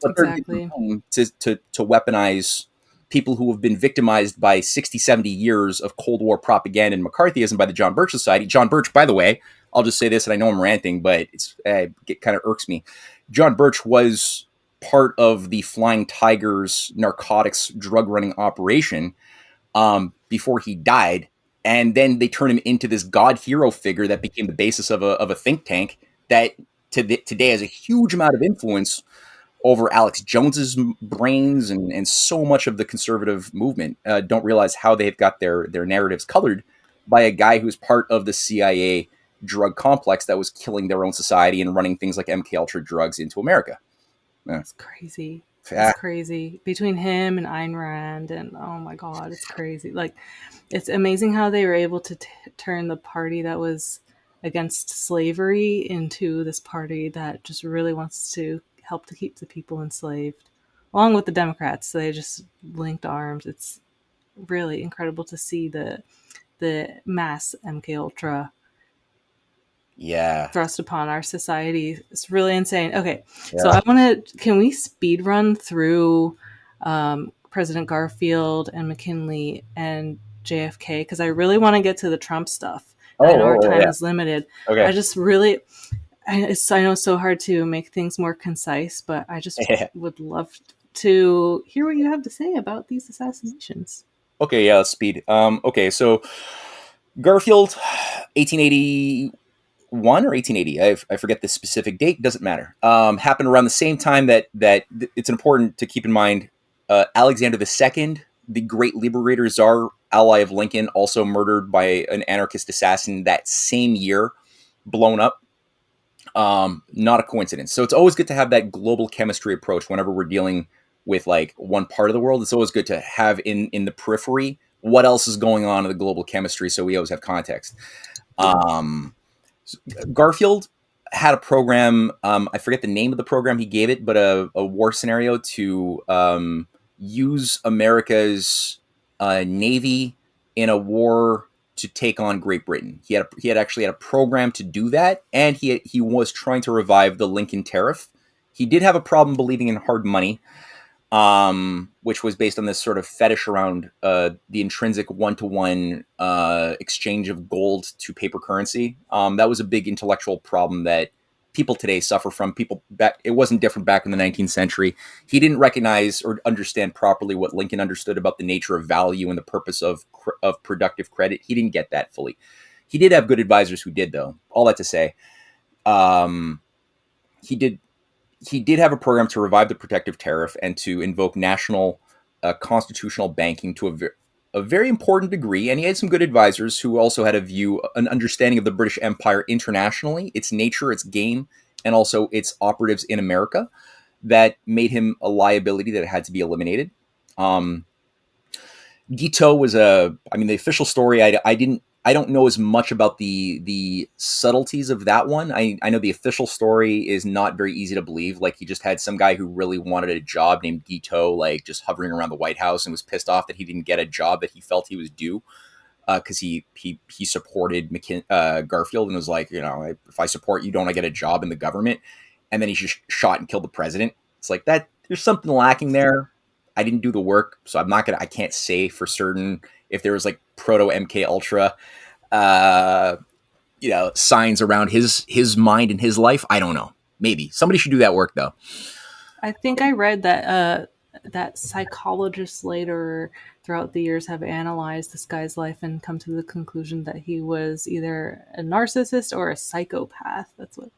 But Exactly. they're to weaponize people who have been victimized by 60, 70 years of Cold War propaganda and McCarthyism by the John Birch Society. John Birch, by the way, I'll just say this, and I know I'm ranting, but it kind of irks me. John Birch was part of the Flying Tigers narcotics drug running operation before he died. And then they turned him into this god hero figure that became the basis of a think tank that today has a huge amount of influence over Alex Jones's brains and so much of the conservative movement. Don't realize how they've got their narratives colored by a guy who's part of the CIA drug complex that was killing their own society and running things like MK Ultra drugs into America. It's crazy. It's crazy. Between him and Ayn Rand, and oh my God, it's crazy. Like, it's amazing how they were able to turn the party that was against slavery into this party that just really wants to help to keep the people enslaved, along with the Democrats. They just linked arms. It's really incredible to see the mass MK Ultra thrust upon our society. It's really insane. Okay, so I want to. Can we speed run through President Garfield and McKinley and JFK, because I really want to get to the Trump stuff. I know our time is limited. Okay. I just really, I know it's so hard to make things more concise, but I just would love to hear what you have to say about these assassinations. Okay, yeah, speed. Okay, so Garfield, 1881 or 1880, I forget the specific date, doesn't matter. Happened around the same time that it's important to keep in mind. Alexander II, the great liberator, czar, ally of Lincoln, also murdered by an anarchist assassin that same year, blown up. Not a coincidence. So it's always good to have that global chemistry approach whenever we're dealing with like one part of the world. It's always good to have in the periphery what else is going on in the global chemistry, so we always have context. Garfield had a program. I forget the name of the program he gave it, but a war scenario to use America's navy in a war to take on Great Britain. He had actually had a program to do that, and he was trying to revive the Lincoln Tariff. He did have a problem believing in hard money, which was based on this sort of fetish around the intrinsic one-to-one exchange of gold to paper currency. That was a big intellectual problem that people today suffer from. People back, it wasn't different back in the 19th century. He didn't recognize or understand properly what Lincoln understood about the nature of value and the purpose of productive credit. He didn't get that fully. He did have good advisors who did, though. All that to say, um, he did he did have a program to revive the protective tariff and to invoke national constitutional banking to a very important degree. And he had some good advisors who also had an understanding of the British Empire internationally, its nature, its game, and also its operatives in America that made him a liability that had to be eliminated. Guiteau was the official story. I don't know as much about the subtleties of that one. I know the official story is not very easy to believe. Like, he just had some guy who really wanted a job named Guiteau, like, just hovering around the White House, and was pissed off that he didn't get a job that he felt he was due, because he supported Garfield, and was like, if I support you, don't I get a job in the government? And then he just shot and killed the president. It's like that. There's something lacking there. I didn't do the work, so I can't say for certain if there was like proto MK Ultra, signs around his mind and his life. I don't know. Maybe somebody should do that work, though. I think I read that that psychologists later throughout the years have analyzed this guy's life and come to the conclusion that he was either a narcissist or a psychopath. That's what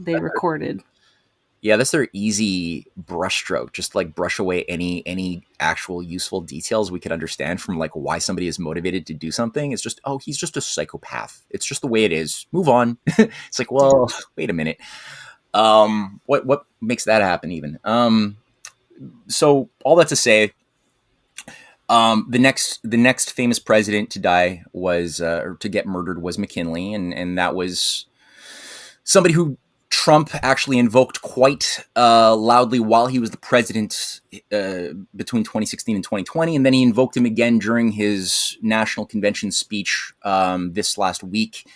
they recorded. Yeah, that's their easy brushstroke. Just like brush away any actual useful details we could understand from like why somebody is motivated to do something. It's just, oh, he's just a psychopath. It's just the way it is. Move on. It's like, well, wait a minute. What makes that happen even? So all that to say, the next famous president to die was or to get murdered was McKinley, and that was somebody who Trump actually invoked quite loudly while he was the president between 2016 and 2020, and then he invoked him again during his national convention speech this last week.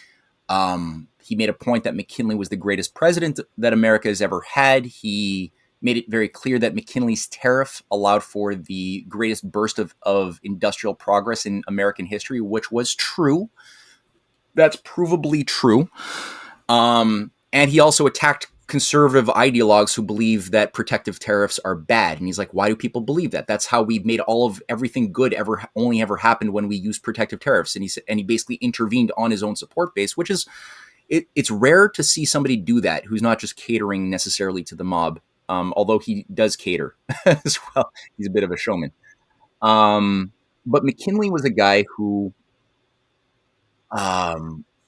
He made a point that McKinley was the greatest president that America has ever had. He made it very clear that McKinley's tariff allowed for the greatest burst of industrial progress in American history, which was true. That's provably true. And he also attacked conservative ideologues who believe that protective tariffs are bad. And he's like, why do people believe that? That's how we made all of everything good only ever happened when we used protective tariffs. And he basically intervened on his own support base, which is, it's rare to see somebody do that who's not just catering necessarily to the mob. Although he does cater as well. He's a bit of a showman. But McKinley was a guy who,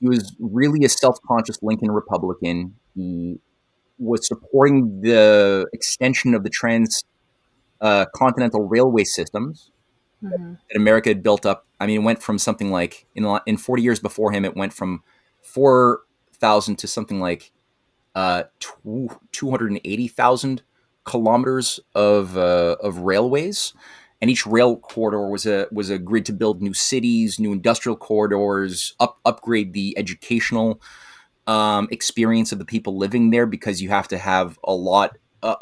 he was really a self-conscious Lincoln Republican. He was supporting the extension of the transcontinental railway systems that America had built up. I mean, it went from something like, in 40 years before him, it went from 4,000 to something like 280,000 kilometers of railways. And each rail corridor was agreed to build new cities, new industrial corridors, upgrade the educational experience of the people living there, because you have to have a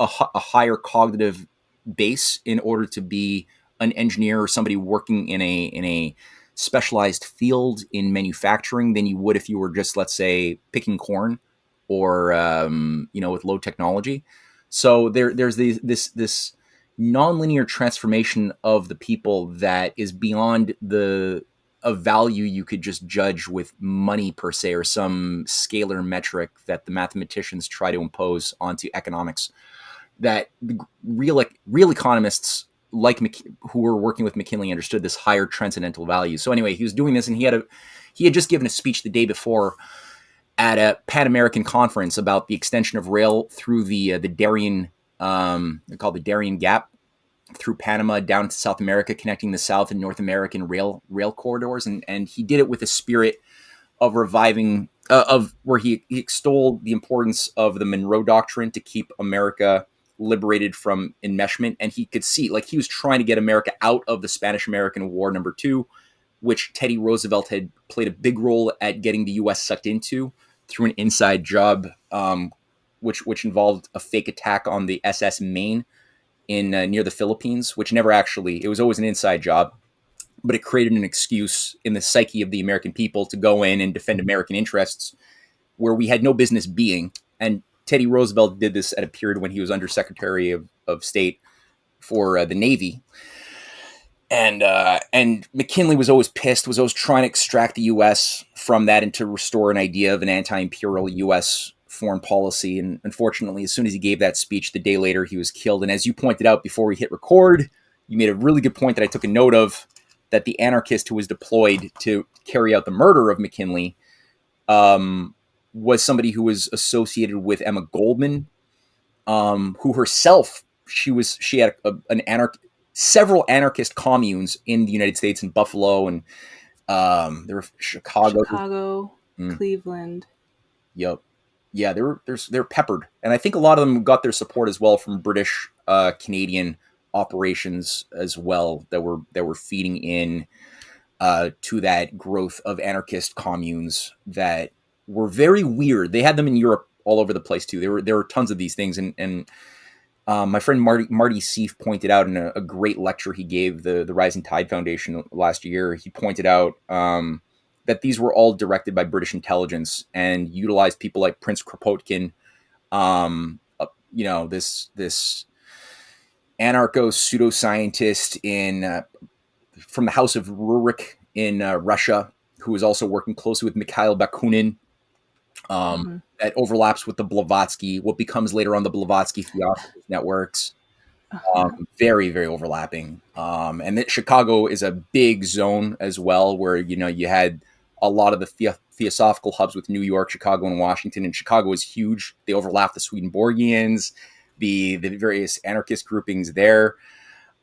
higher cognitive base in order to be an engineer or somebody working in a specialized field in manufacturing than you would if you were just, let's say, picking corn or with low technology. So there's this nonlinear transformation of the people that is beyond a value you could just judge with money per se, or some scalar metric that the mathematicians try to impose onto economics, that the real economists who were working with McKinley understood this higher transcendental value. So anyway, he was doing this, and he had just given a speech the day before at a Pan American conference about the extension of rail through the Darien, they call it the Darien Gap, through Panama down to South America, connecting the South and North American rail corridors, and he did it with a spirit of reviving, where he extolled the importance of the Monroe Doctrine to keep America liberated from enmeshment. And he could see, like, he was trying to get America out of the Spanish-American War #2, which Teddy Roosevelt had played a big role at getting the U.S. sucked into through an inside job, which involved a fake attack on the SS Maine in near the Philippines, which never actually, it was always an inside job, but it created an excuse in the psyche of the American people to go in and defend American interests where we had no business being. And Teddy Roosevelt did this at a period when he was Undersecretary of State for the Navy. And McKinley was always pissed, was always trying to extract the U.S. from that and to restore an idea of an anti-imperial U.S. foreign policy. And unfortunately, as soon as he gave that speech, the day later, he was killed. And as you pointed out before we hit record, you made a really good point that I took a note of, that the anarchist who was deployed to carry out the murder of McKinley was somebody who was associated with Emma Goldman, who herself, she had several anarchist communes in the United States, in Buffalo, and there were Chicago, Cleveland. Yep, yeah, they're peppered, and I think a lot of them got their support as well from British, Canadian operations as well that were feeding in to that growth of anarchist communes that were very weird. They had them in Europe all over the place too. There were tons of these things, and my friend Marty Seif pointed out in a great lecture he gave the Rising Tide Foundation last year. He pointed out that these were all directed by British intelligence and utilized people like Prince Kropotkin, this anarcho pseudoscientist from the House of Rurik in Russia, who was also working closely with Mikhail Bakunin. That overlaps with the Blavatsky, what becomes later on the Blavatsky Theosophy networks. Very, very overlapping. And that Chicago is a big zone as well, where you had a lot of the theosophical hubs with New York, Chicago, and Washington. And Chicago is huge. They overlap the Swedenborgians, the various anarchist groupings there,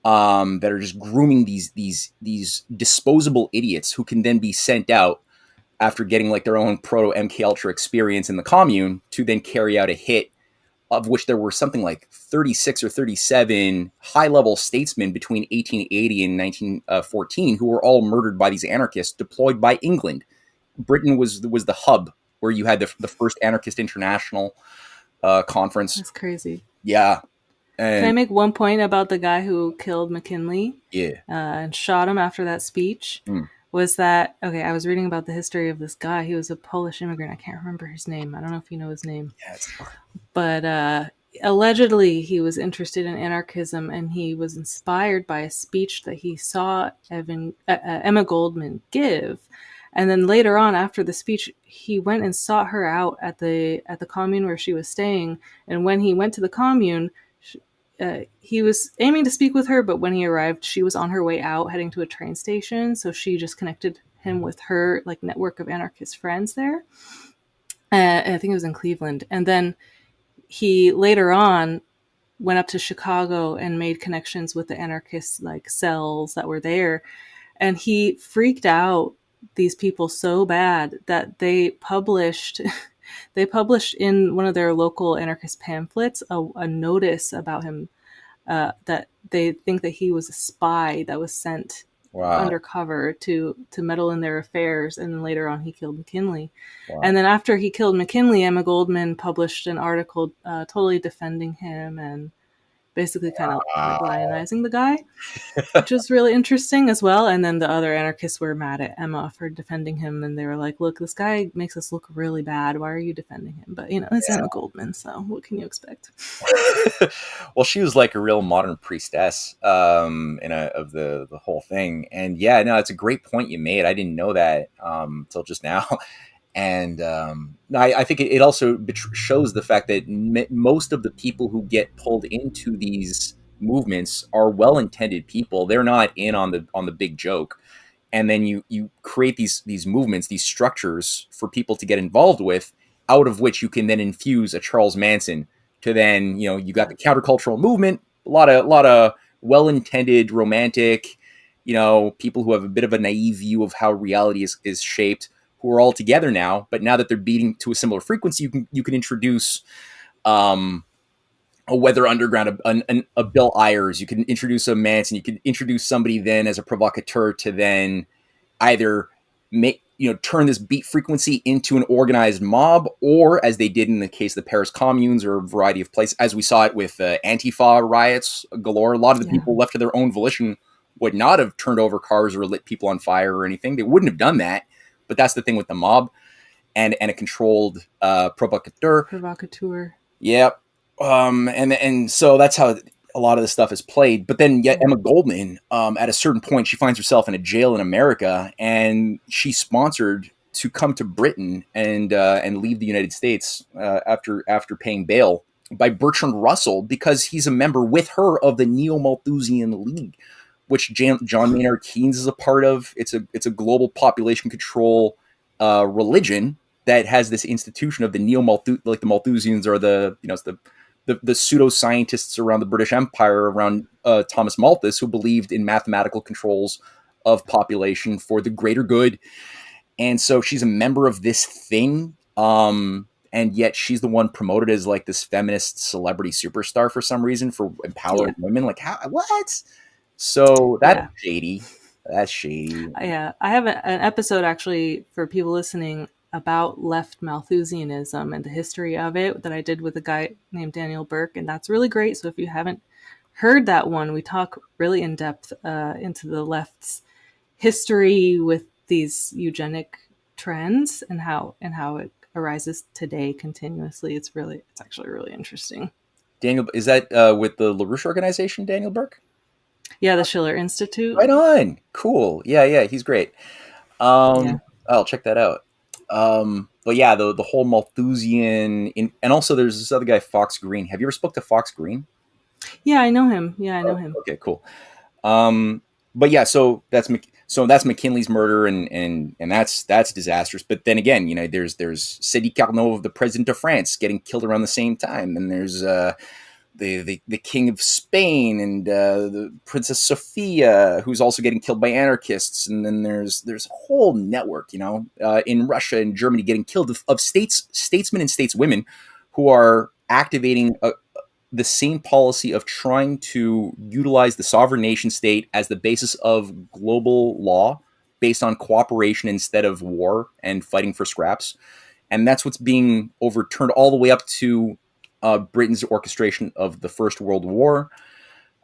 that are just grooming these disposable idiots who can then be sent out after getting like their own proto MK Ultra experience in the commune to then carry out a hit, of which there were something like 36 or 37 high-level statesmen between 1880 and 1914 who were all murdered by these anarchists deployed by England. Britain was the hub where you had the first anarchist international conference. That's crazy. Yeah. Can I make one point about the guy who killed McKinley? Yeah. And shot him after that speech? Was that, okay, I was reading about the history of this guy. He was a Polish immigrant. I can't remember his name. I don't know if you know his name. Yeah, it's hard. But allegedly he was interested in anarchism, and he was inspired by a speech that he saw Emma Goldman give. And then later on, after the speech, he went and sought her out at the commune where she was staying. And when he went to the commune, he was aiming to speak with her, but when he arrived, she was on her way out, heading to a train station. So she just connected him with her like network of anarchist friends there. I think it was in Cleveland. And then he later on went up to Chicago and made connections with the anarchist like cells that were there. And he freaked out these people so bad that they published in one of their local anarchist pamphlets a notice about him, that they think that he was a spy that was sent undercover to meddle in their affairs. And then later on he killed McKinley. And then after he killed McKinley, Emma Goldman published an article totally defending him and basically kind of like lionizing the guy, which was really interesting as well. And then the other anarchists were mad at Emma for defending him, and they were like, look, this guy makes us look really bad. Why are you defending him? But, it's Emma Goldman, so what can you expect? Well, she was like a real modern priestess of the whole thing. And yeah, no, it's a great point you made. I didn't know that until just now. And I think it also shows the fact that most of the people who get pulled into these movements are well-intended people. They're not in on the big joke. And then you create these movements, these structures for people to get involved with, out of which you can then infuse a Charles Manson to then, you got the countercultural movement, a lot of well-intended, romantic, people who have a bit of a naive view of how reality is shaped, who are all together now. But now that they're beating to a similar frequency, you can introduce a Weather Underground, a Bill Ayers. You can introduce a Manson. You can introduce somebody then as a provocateur to then either make turn this beat frequency into an organized mob, or as they did in the case of the Paris communes or a variety of places, as we saw it with Antifa riots galore. A lot of the Yeah. people left to their own volition would not have turned over cars or lit people on fire or anything. They wouldn't have done that. But that's the thing with the mob and a controlled provocateur. Provocateur. Yep. And so that's how a lot of this stuff is played. But then yet Yeah. Emma Goldman, at a certain point, she finds herself in a jail in America, and she's sponsored to come to Britain and leave the United States after paying bail by Bertrand Russell, because he's a member with her of the Neo-Malthusian League, which John Maynard Keynes is a part of. It's a global population control religion that has this institution of the like the Malthusians are it's the pseudoscientists around the British Empire around Thomas Malthus, who believed in mathematical controls of population for the greater good. And so she's a member of this thing. And yet she's the one promoted as like this feminist celebrity superstar for some reason, for empowering women. Like, how, what? So that's shady. That's shady. Yeah, I have an episode actually for people listening about left Malthusianism and the history of it that I did with a guy named Daniel Burke, and that's really great. So if you haven't heard that one, we talk really in depth into the left's history with these eugenic trends and how it arises today continuously. It's actually really interesting. Daniel, is that with the LaRouche organization, Daniel Burke? Yeah, the Schiller Institute. Right on. Cool. Yeah, he's great. I'll check that out. But yeah, the whole Malthusian and also there's this other guy, Fox Green. Have you ever spoke to Fox Green? Yeah, I know him. Yeah, I know him. Okay, cool. But yeah, so that's McKinley's murder, and that's disastrous. But then again, there's Sadi Carnot, the president of France, getting killed around the same time, and there's the King of Spain and the Princess Sophia, who's also getting killed by anarchists, and then there's a whole network, in Russia and Germany getting killed of statesmen and stateswomen who are activating the same policy of trying to utilize the sovereign nation state as the basis of global law based on cooperation instead of war and fighting for scraps. And that's what's being overturned all the way up to Britain's orchestration of the First World War,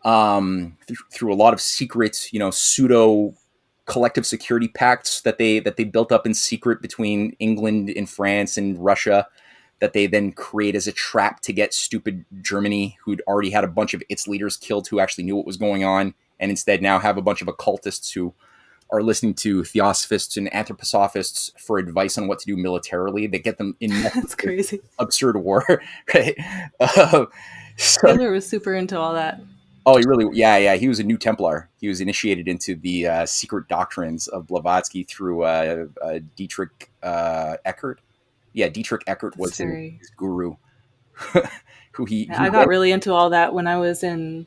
through a lot of secret, pseudo collective security pacts that they built up in secret between England and France and Russia, that they then create as a trap to get stupid Germany, who'd already had a bunch of its leaders killed who actually knew what was going on, and instead now have a bunch of occultists who are listening to theosophists and anthroposophists for advice on what to do militarily. They get them in That's crazy. Absurd war, right? Hitler was super into all that. Oh, he really, yeah. He was a New Templar. He was initiated into the secret doctrines of Blavatsky through Dietrich Eckert. Yeah, Dietrich Eckert was his guru. I got really into all that when I was in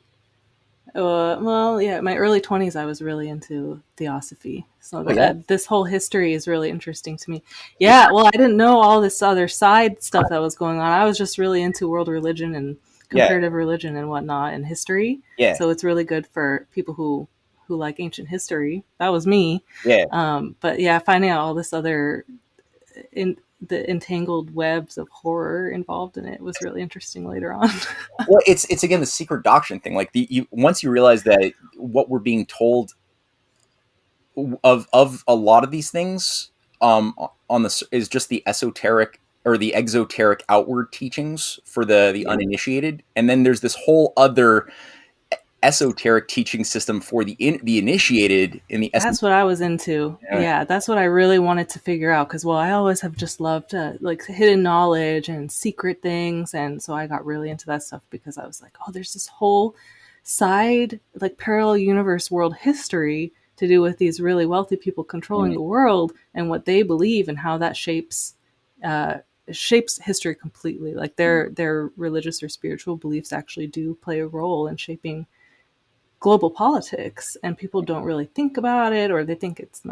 my early 20s. I was really into theosophy. So this whole history is really interesting to me. Yeah, well, I didn't know all this other side stuff that was going on. I was just really into world religion and comparative religion and whatnot and history. Yeah. So it's really good for people who like ancient history. That was me. Yeah. But yeah, finding out all this other the entangled webs of horror involved in it was really interesting later on. Well, it's again the secret doctrine thing. Like once you realize that what we're being told of a lot of these things is just the esoteric or the exoteric outward teachings for the uninitiated, and then there's this whole other esoteric teaching system for the initiated in the that's what I was into. Yeah, that's what I really wanted to figure out, because I always have just loved like hidden knowledge and secret things, and so I got really into that stuff because I was like, oh, there's this whole side, like parallel universe world history to do with these really wealthy people controlling the world and what they believe and how that shapes history completely. Like their religious or spiritual beliefs actually do play a role in shaping global politics, and people don't really think about it, or they think it's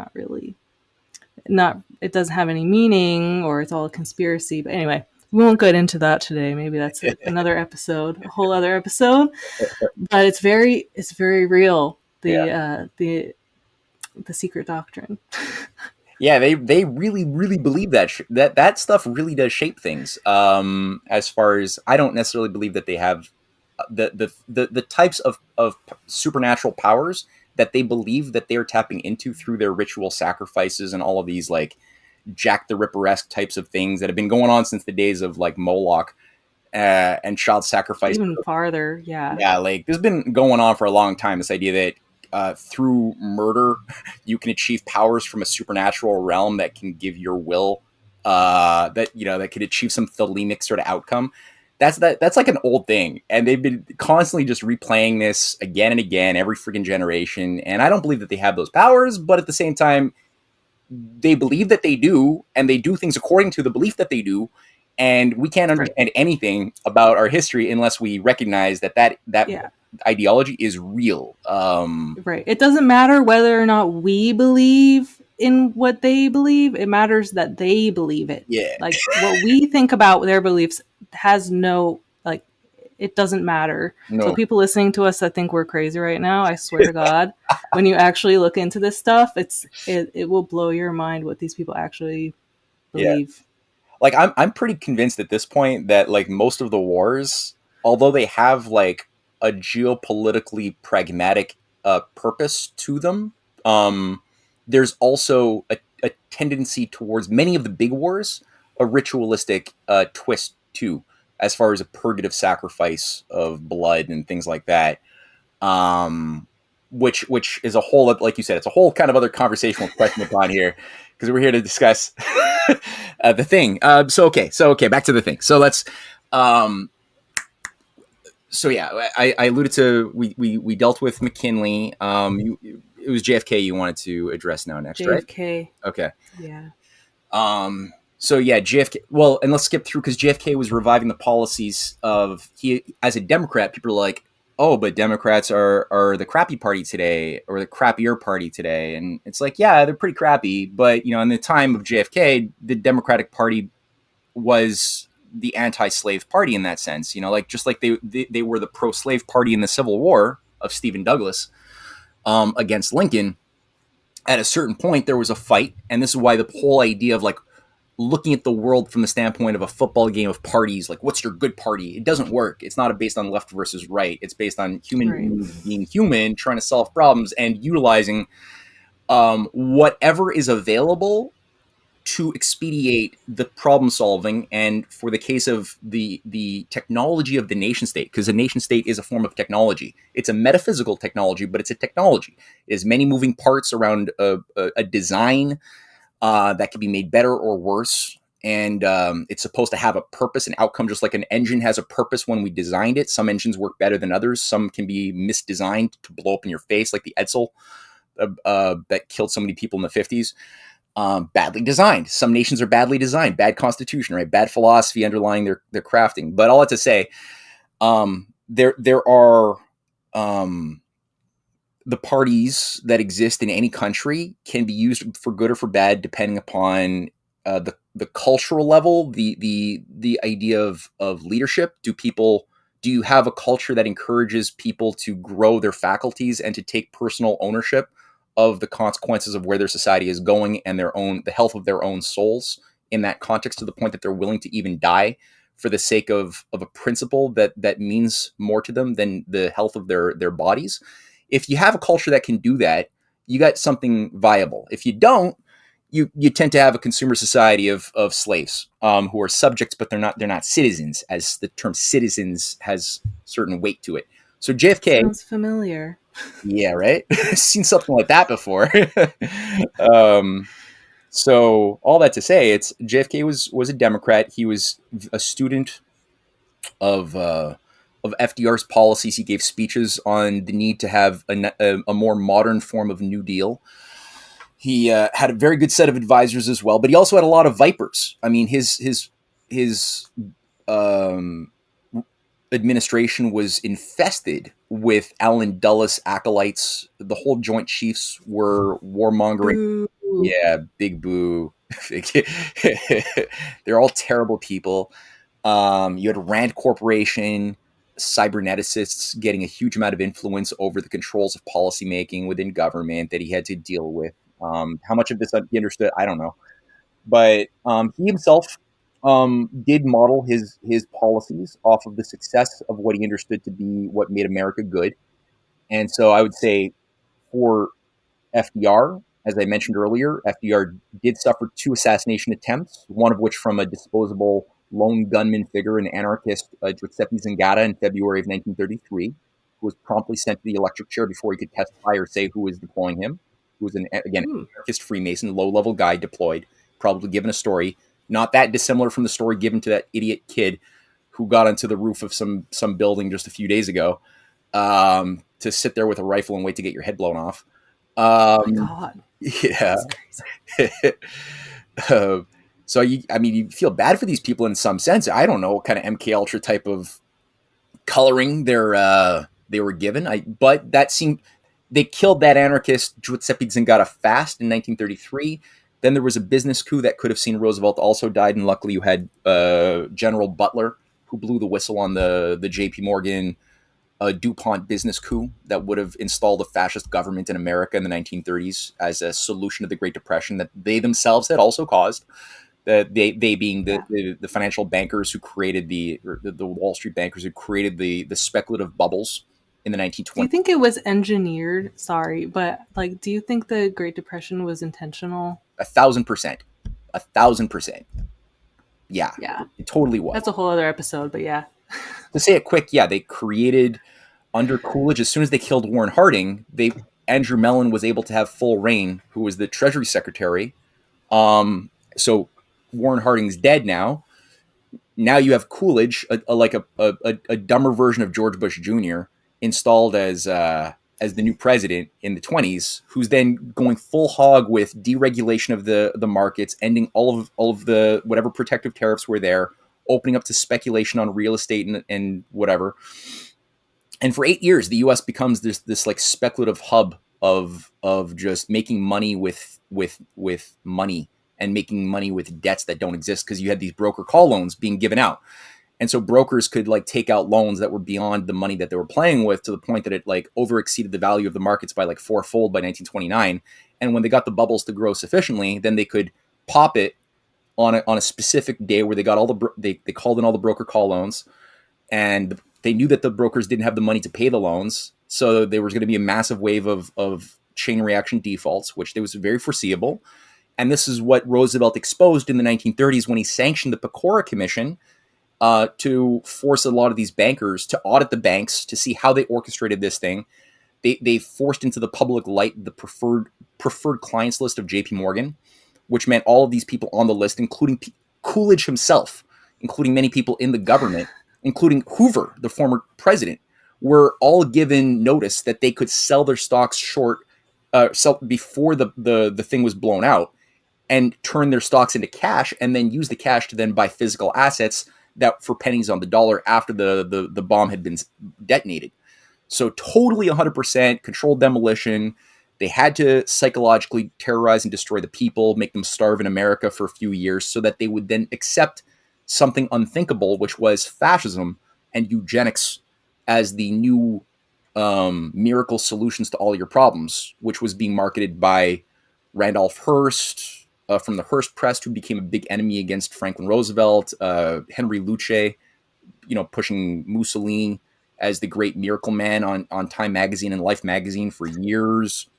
it doesn't have any meaning, or it's all a conspiracy. But anyway, we won't get into that today. Maybe that's another episode, a whole other episode. But it's very real. The the secret doctrine. Yeah, they really really believe that that stuff really does shape things. As far as I don't necessarily believe that they have the types of supernatural powers that they believe that they're tapping into through their ritual sacrifices and all of these like Jack the Ripper-esque types of things that have been going on since the days of like Moloch and child sacrifice. Even farther, yeah. Yeah, like this has been going on for a long time. This idea that through murder you can achieve powers from a supernatural realm that can give your will that that could achieve some thelemic sort of outcome. That's like an old thing, and they've been constantly just replaying this again and again every freaking generation. And I don't believe that they have those powers, but at the same time, they believe that they do, and they do things according to the belief that they do. And we can't Right. understand anything about our history unless we recognize that Yeah. ideology is real. Right. It doesn't matter whether or not we believe in what they believe. It matters that they believe it. Yeah, Like what we think about their beliefs has no like it doesn't matter. So no, people listening to us that think we're crazy right now, I swear to God, when you actually look into this stuff, it will blow your mind what these people actually yeah. believe. Like I'm pretty convinced at this point that like most of the wars, although they have like a geopolitically pragmatic purpose to them, um, there's also a tendency towards many of the big wars a ritualistic twist too, as far as a purgative sacrifice of blood and things like that. Um, which is a whole, like you said, it's a whole kind of other conversational question upon here because we're here to discuss the thing. So okay, back to the thing. So let's. Um, so yeah, I alluded to we dealt with McKinley. It was JFK you wanted to address now next, right? JFK. Okay. Yeah. So yeah, JFK. Well, and let's skip through because JFK was reviving the policies of he as a Democrat. People are like, oh, but Democrats are the crappy party today or the crappier party today, and it's like, yeah, they're pretty crappy. But in the time of JFK, the Democratic Party was the anti-slave party in that sense. Like just like they were the pro-slave party in the Civil War of Stephen Douglas against Lincoln. At a certain point, there was a fight, and this is why the whole idea of like looking at the world from the standpoint of a football game of parties, like what's your good party? It doesn't work. It's not based on left versus right. It's based on human Right. beings being human, trying to solve problems and utilizing whatever is available to expedite the problem solving. And for the case of the technology of the nation state, because a nation state is a form of technology. It's a metaphysical technology, but it's a technology. It has many moving parts around a design that can be made better or worse. And it's supposed to have a purpose and outcome, just like an engine has a purpose when we designed it. Some engines work better than others. Some can be misdesigned to blow up in your face, like the Edsel that killed so many people in the 50s. Badly designed. Some nations are badly designed. Bad constitution, right? Bad philosophy underlying their crafting. But all that to say, there are the parties that exist in any country can be used for good or for bad, depending upon the cultural level, the idea of leadership. Do you have a culture that encourages people to grow their faculties and to take personal ownership of the consequences of where their society is going and the health of their own souls in that context, to the point that they're willing to even die for the sake of a principle that means more to them than the health of their bodies? If you have a culture that can do that, you got something viable. If you don't, you tend to have a consumer society of slaves who are subjects, but they're not citizens, as the term citizens has certain weight to it. So JFK, Sounds familiar. yeah, right. Seen something like that before. um, so all that to say, it's JFK was a Democrat. He was a student of FDR's policies. He gave speeches on the need to have a more modern form of New Deal. He had a very good set of advisors as well, but he also had a lot of vipers. I mean, his um, administration was infested with Allen Dulles acolytes. The whole Joint Chiefs were warmongering. Boo. Yeah, big boo. They're all terrible people. You had Rand Corporation. cyberneticists getting a huge amount of influence over the controls of policymaking within government that he had to deal with. How much of this he understood, I don't know. But he himself did model his policies off of the success of what he understood to be what made America good. And so I would say for FDR, as I mentioned earlier, FDR did suffer 2 assassination attempts, one of which from a disposable lone gunman figure, an anarchist, Giuseppe Zingata, in February of 1933, who was promptly sent to the electric chair before he could testify or say who was deploying him. Who was, again, Hmm. anarchist Freemason, low-level guy deployed, probably given a story, not that dissimilar from the story given to that idiot kid who got onto the roof of some building just a few days ago, to sit there with a rifle and wait to get your head blown off. Oh my Um, God. yeah. That's crazy. uh, so I mean, you feel bad for these people in some sense. I don't know what kind of MK Ultra type of coloring they were given. But that seemed they killed that anarchist Giuseppe Zingata fast in 1933. Then there was a business coup that could have seen Roosevelt also died, and luckily you had General Butler who blew the whistle on the J.P. Morgan DuPont business coup that would have installed a fascist government in America in the 1930s as a solution to the Great Depression that they themselves had also caused. They being Yeah. the financial bankers who created the Wall Street bankers who created the speculative bubbles in the Do you 1920s. think it was engineered? Sorry, but like, do you think the Great Depression was intentional? 1,000%, 1,000%. Yeah, Yeah. it totally was. That's a whole other episode, but yeah. To say it quick, yeah, they created under Coolidge. As soon as they killed Warren Harding, Andrew Mellon was able to have full reign, who was the Treasury Secretary. So Warren Harding's dead now. Now you have Coolidge, a dumber version of George Bush Jr., installed as the new president in the 20s, who's then going full hog with deregulation of the markets, ending all of the whatever protective tariffs were there, opening up to speculation on real estate and whatever. And for 8 years, the U.S. becomes this like speculative hub of just making money with money and making money with debts that don't exist, because you had these broker call loans being given out. And so brokers could like take out loans that were beyond the money that they were playing with, to the point that it like over exceeded the value of the markets by like fourfold by 1929. And when they got the bubbles to grow sufficiently, then they could pop it on a specific day where they got they called in all the broker call loans, and they knew that the brokers didn't have the money to pay the loans. So there was going to be a massive wave of chain reaction defaults, which was very foreseeable. And this is what Roosevelt exposed in the 1930s when he sanctioned the Pecora Commission, to force a lot of these bankers to audit the banks to see how they orchestrated this thing. They forced into the public light the preferred clients list of J.P. Morgan, which meant all of these people on the list, including Coolidge himself, including many people in the government, including Hoover, the former president, were all given notice that they could sell their stocks short, sell before the thing was blown out, and turn their stocks into cash, and then use the cash to then buy physical assets that for pennies on the dollar after the bomb had been detonated. So totally 100% controlled demolition. They had to psychologically terrorize and destroy the people, make them starve in America for a few years, so that they would then accept something unthinkable, which was fascism and eugenics as the new miracle solutions to all your problems, which was being marketed by Randolph Hearst, from the Hearst Press, who became a big enemy against Franklin Roosevelt, Henry Luce, pushing Mussolini as the great miracle man on Time Magazine and Life Magazine for years.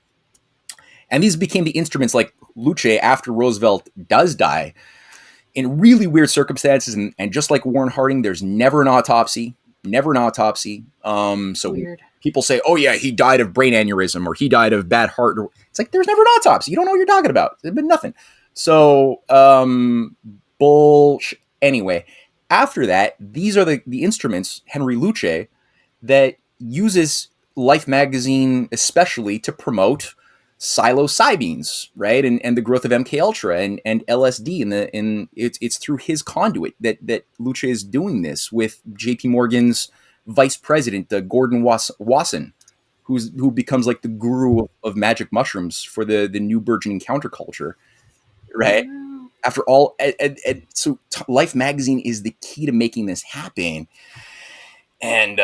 And these became the instruments, like Luce, after Roosevelt does die, in really weird circumstances. And just like Warren Harding, there's never an autopsy. So Weird. people say, oh yeah, he died of brain aneurysm, or he died of bad heart. It's like, there's never an autopsy. You don't know what you're talking about. There's been nothing. So, bullshit. Anyway, after that, these are the instruments, Henry Luce, that uses Life magazine especially to promote psilocybines, right, and the growth of MK Ultra and LSD, and it's through his conduit that Luce is doing this with J.P. Morgan's vice president, Gordon Wasson, who becomes like the guru of magic mushrooms for the new burgeoning counterculture, right? Wow. After all, so Life magazine is the key to making this happen. And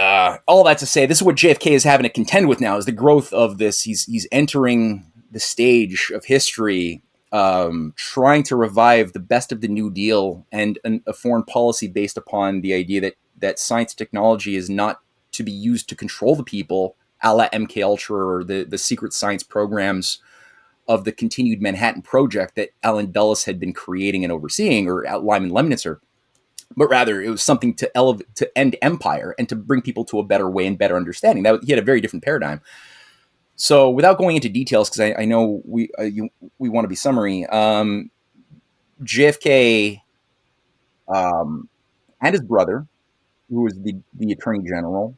all that to say, this is what JFK is having to contend with now: is the growth of this. He's entering the stage of history, trying to revive the best of the New Deal and a foreign policy based upon the idea that science and technology is not to be used to control the people, a la MK Ultra or the secret science programs of the continued Manhattan Project that Alan Dulles had been creating and overseeing, or Lyman Lemnitzer, but rather it was something to elevate, to end empire, and to bring people to a better way and better understanding. That he had a very different paradigm. So, without going into details, because I know we want to be summary, JFK and his brother, who was the attorney general,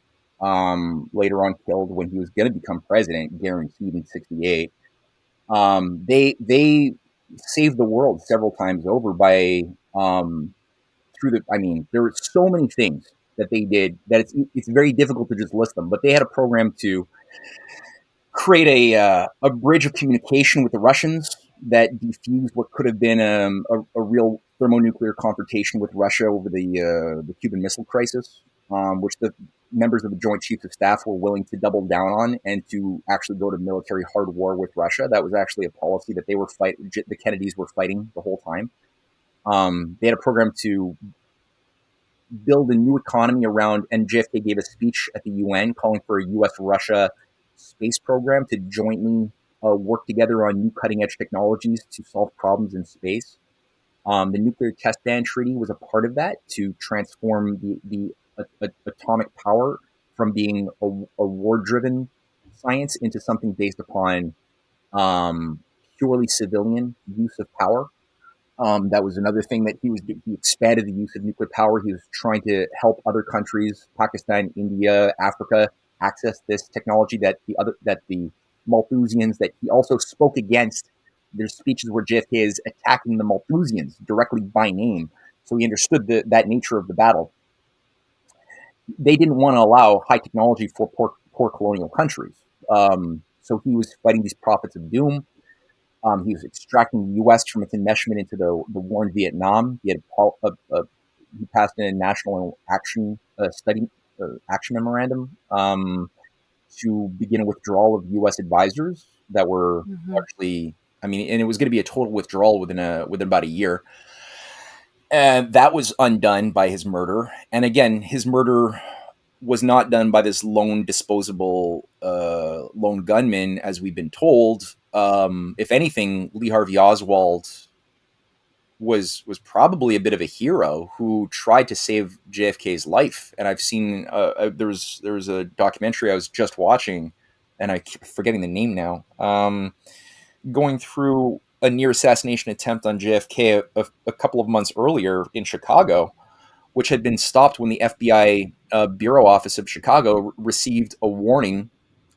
later on killed when he was going to become president, guaranteed in '68. They saved the world several times over by through the. I mean, there were so many things that they did that it's very difficult to just list them. But they had a program to create a bridge of communication with the Russians that defused what could have been a real thermonuclear confrontation with Russia over the Cuban Missile Crisis, which the members of the Joint Chiefs of Staff were willing to double down on and to actually go to military hard war with Russia. That was actually a policy that they were the Kennedys were fighting the whole time. They had a program to build a new economy around, and JFK gave a speech at the UN calling for a U.S.-Russia space program to jointly work together on new cutting-edge technologies to solve problems in space. The Nuclear Test Ban Treaty was a part of that to transform the atomic power from being a war-driven science into something based upon um, purely civilian use of power. That was another thing that he expanded the use of nuclear power. He was trying to help other countries, Pakistan, India, Africa, access this technology that the Malthusians, that he also spoke against. There's speeches where JFK is attacking the Malthusians directly by name, so he understood that nature of the battle. They didn't want to allow high technology for poor colonial countries, so he was fighting these prophets of doom. He was extracting the U.S. from its enmeshment into the war in Vietnam. He passed in a national action study action memorandum to begin a withdrawal of U.S. advisors that were Mm-hmm. largely. I mean, and it was going to be a total withdrawal within about a year. And that was undone by his murder. And again, his murder was not done by this lone disposable lone gunman, as we've been told. If anything, Lee Harvey Oswald was probably a bit of a hero who tried to save JFK's life. And I've seen there was a documentary I was just watching, and I keep forgetting the name now. Going through a near assassination attempt on JFK a couple of months earlier in Chicago, which had been stopped when the FBI Bureau Office of Chicago received a warning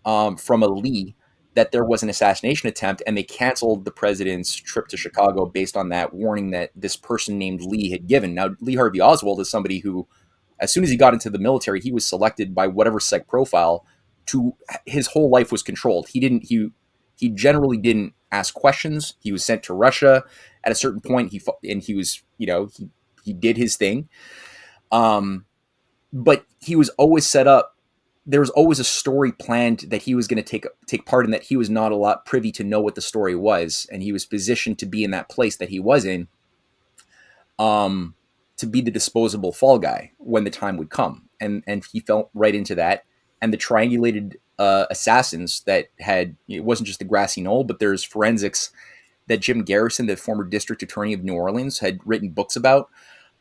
from a Lee that there was an assassination attempt, and they canceled the president's trip to Chicago based on that warning that this person named Lee had given. Now, Lee Harvey Oswald is somebody who, as soon as he got into the military, he was selected by whatever psych profile to his whole life was controlled. He generally didn't ask questions. He was sent to Russia at a certain point. He was he did his thing, but he was always set up. There was always a story planned that he was going to take part in, that he was not a lot privy to know what the story was, and he was positioned to be in that place that he was in, um, to be the disposable fall guy when the time would come, and he fell right into that. And the triangulated assassins that had, it wasn't just the grassy knoll, but there's forensics that Jim Garrison, the former district attorney of New Orleans, had written books about,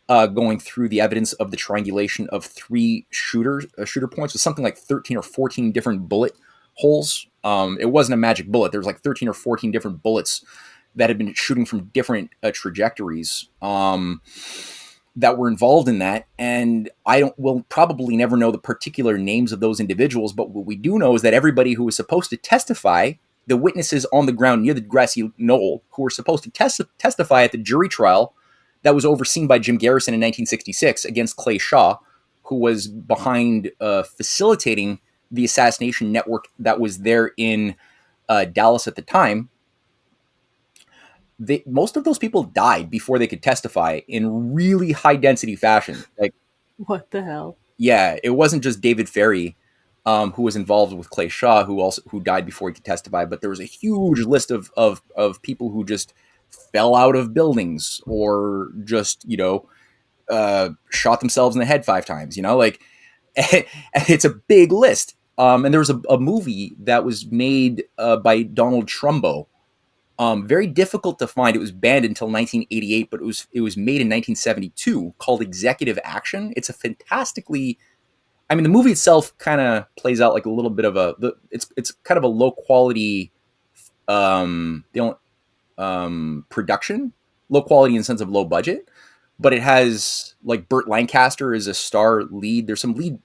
going through the evidence of the triangulation of three shooter points with something like 13 or 14 different bullet holes. It wasn't a magic bullet. There was like 13 or 14 different bullets that had been shooting from different trajectories, that were involved in that. And will probably never know the particular names of those individuals, but what we do know is that everybody who was supposed to testify, the witnesses on the ground near the grassy knoll who were supposed to testify at the jury trial that was overseen by Jim Garrison in 1966 against Clay Shaw, who was behind facilitating the assassination network that was there in Dallas at the time. Most of those people died before they could testify in really high density fashion. Like, What the hell? Yeah, it wasn't just David Ferry, who was involved with Clay Shaw, who died before he could testify, but there was a huge list of people who just fell out of buildings or just shot themselves in the head 5 times. Like it's a big list. And there was a movie that was made by Donald Trumbo. Very difficult to find. It was banned until 1988, but it was made in 1972, called Executive Action. It's a fantastically, I mean, the movie itself kind of plays out like a little bit of it's kind of a low quality production, low quality in the sense of low budget, but it has like Burt Lancaster is a star lead. There's some lead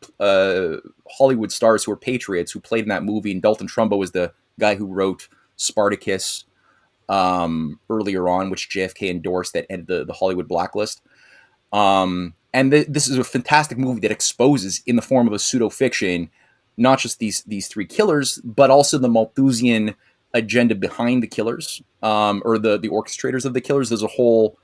Hollywood stars who are patriots who played in that movie, and Dalton Trumbo was the guy who wrote Spartacus earlier on, which JFK endorsed, that ended the Hollywood blacklist. This is a fantastic movie that exposes, in the form of a pseudo fiction, not just these three killers, but also the Malthusian agenda behind the killers, or the orchestrators of the killers. There's a whole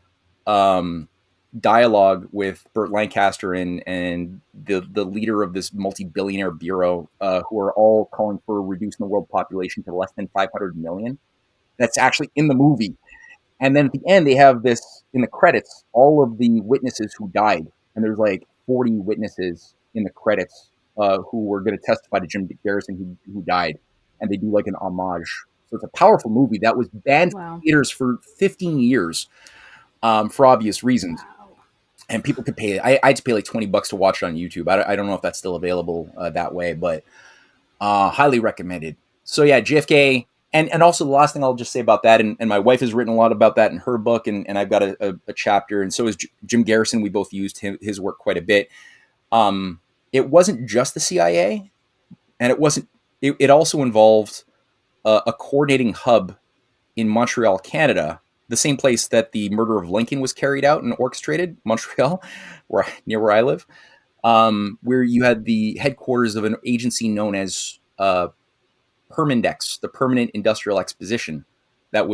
dialogue with Burt Lancaster and the leader of this multi-billionaire bureau, who are all calling for reducing the world population to less than 500 million. That's actually in the movie. And then at the end, they have this in the credits, all of the witnesses who died. And there's like 40 witnesses in the credits who were going to testify to Jim Garrison who died. And they do like an homage. So it's a powerful movie that was banned from Wow. theaters for 15 years for obvious reasons. Wow. And people could pay. I had to pay like $20 to watch it on YouTube. I don't know if that's still available that way, but highly recommended. So yeah, JFK. And also the last thing I'll just say about that, and my wife has written a lot about that in her book, and I've got a chapter, and so is Jim Garrison. We both used his work quite a bit. It wasn't just the CIA, and it also involved a coordinating hub in Montreal, Canada, the same place that the murder of Lincoln was carried out and orchestrated, Montreal, near where I live, where you had the headquarters of an agency known as Permindex, the Permanent Industrial Exposition, that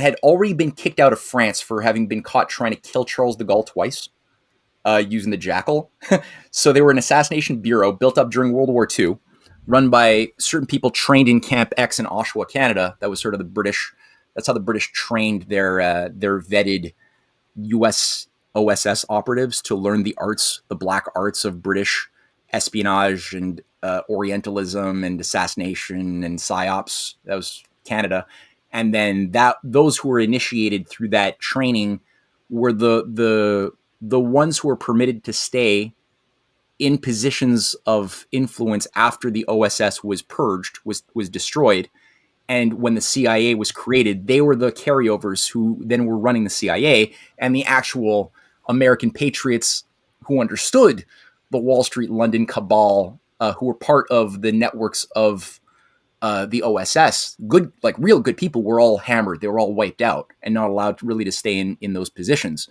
had already been kicked out of France for having been caught trying to kill Charles de Gaulle twice using the jackal. So they were an assassination bureau built up during World War II, run by certain people trained in Camp X in Oshawa, Canada. That was sort of the British. That's how the British trained their vetted U.S. OSS operatives to learn the black arts of British espionage and Orientalism and assassination and psyops. That was Canada. And then those who were initiated through that training were the ones who were permitted to stay in positions of influence after the OSS was purged, was destroyed. And when the CIA was created, they were the carryovers who then were running the CIA, and the actual American patriots who understood the Wall Street London cabal, who were part of the networks of the OSS, real good people, were all hammered. They were all wiped out and not allowed really to stay in those positions.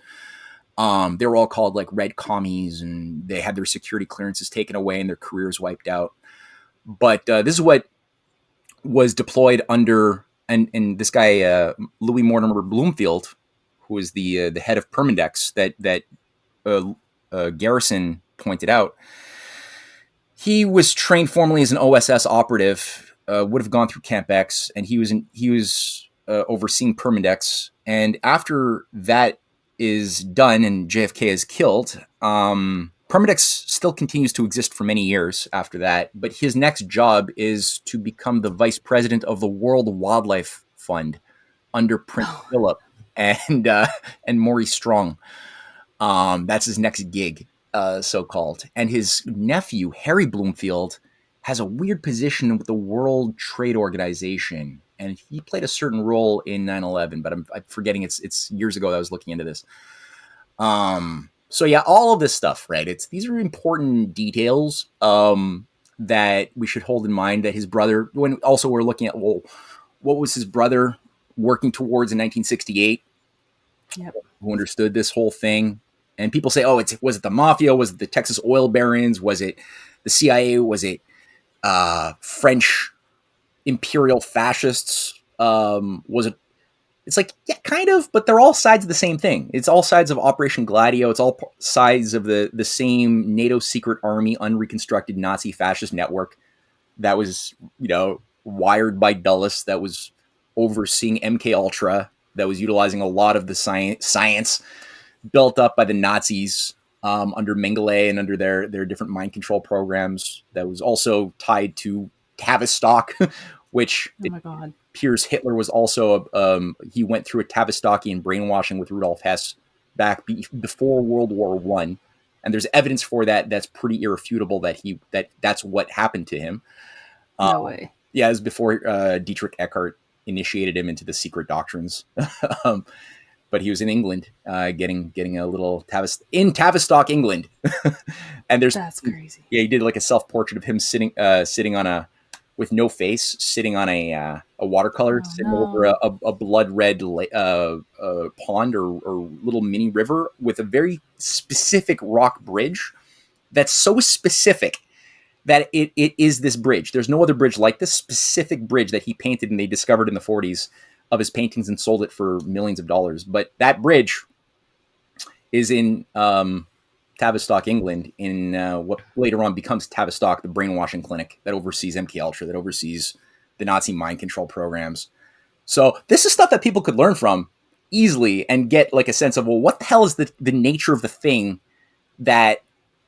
They were all called like red commies, and they had their security clearances taken away and their careers wiped out. But this is what was deployed under, and this guy Louis Mortimer Bloomfield, who was the head of Permindex that Garrison pointed out. He was trained formally as an OSS operative, would have gone through Camp X, and he was overseeing Permindex. And after that is done and JFK is killed, Permindex still continues to exist for many years after that, but his next job is to become the vice president of the World Wildlife Fund under Prince Philip and Maurice Strong. That's his next gig, so-called. And his nephew, Harry Bloomfield, has a weird position with the World Trade Organization, and he played a certain role in 9/11, but I'm forgetting it's years ago that I was looking into this. So yeah, all of this stuff, right? These are important details that we should hold in mind, that his brother, when also we're looking at, well, what was his brother working towards in 1968? Yep. Who understood this whole thing? And people say, oh, was it the mafia? Was it the Texas oil barons? Was it the CIA? Was it French imperial fascists? Was it It's like, yeah, kind of, but they're all sides of the same thing. It's all sides of Operation Gladio. It's all sides of the same NATO secret army, unreconstructed Nazi fascist network that was, wired by Dulles, that was overseeing MK Ultra, that was utilizing a lot of the science built up by the Nazis under Mengele and under their different mind control programs. That was also tied to Tavistock, which Oh it my God. appears Hitler was also he went through a Tavistockian brainwashing with Rudolf Hess back before World War One, and there's evidence for that that's pretty irrefutable that's what happened to him. Uh, No way. yeah, it was before Dietrich Eckart initiated him into the secret doctrines. um, but he was in England, getting a little in Tavistock, England, and there's That's crazy. yeah, he did like a self portrait of him sitting on a with no face, sitting on a watercolor, Oh sitting over no. a blood red pond or little mini river with a very specific rock bridge that's so specific that it is this bridge. There's no other bridge like this specific bridge that he painted and they discovered in the 40s of his paintings and sold it for millions of dollars. But that bridge is in Tavistock, England, in what later on becomes Tavistock, the brainwashing clinic that oversees MK Ultra, that oversees the Nazi mind control programs. So this is stuff that people could learn from easily and get like a sense of, well, what the hell is the nature of the thing that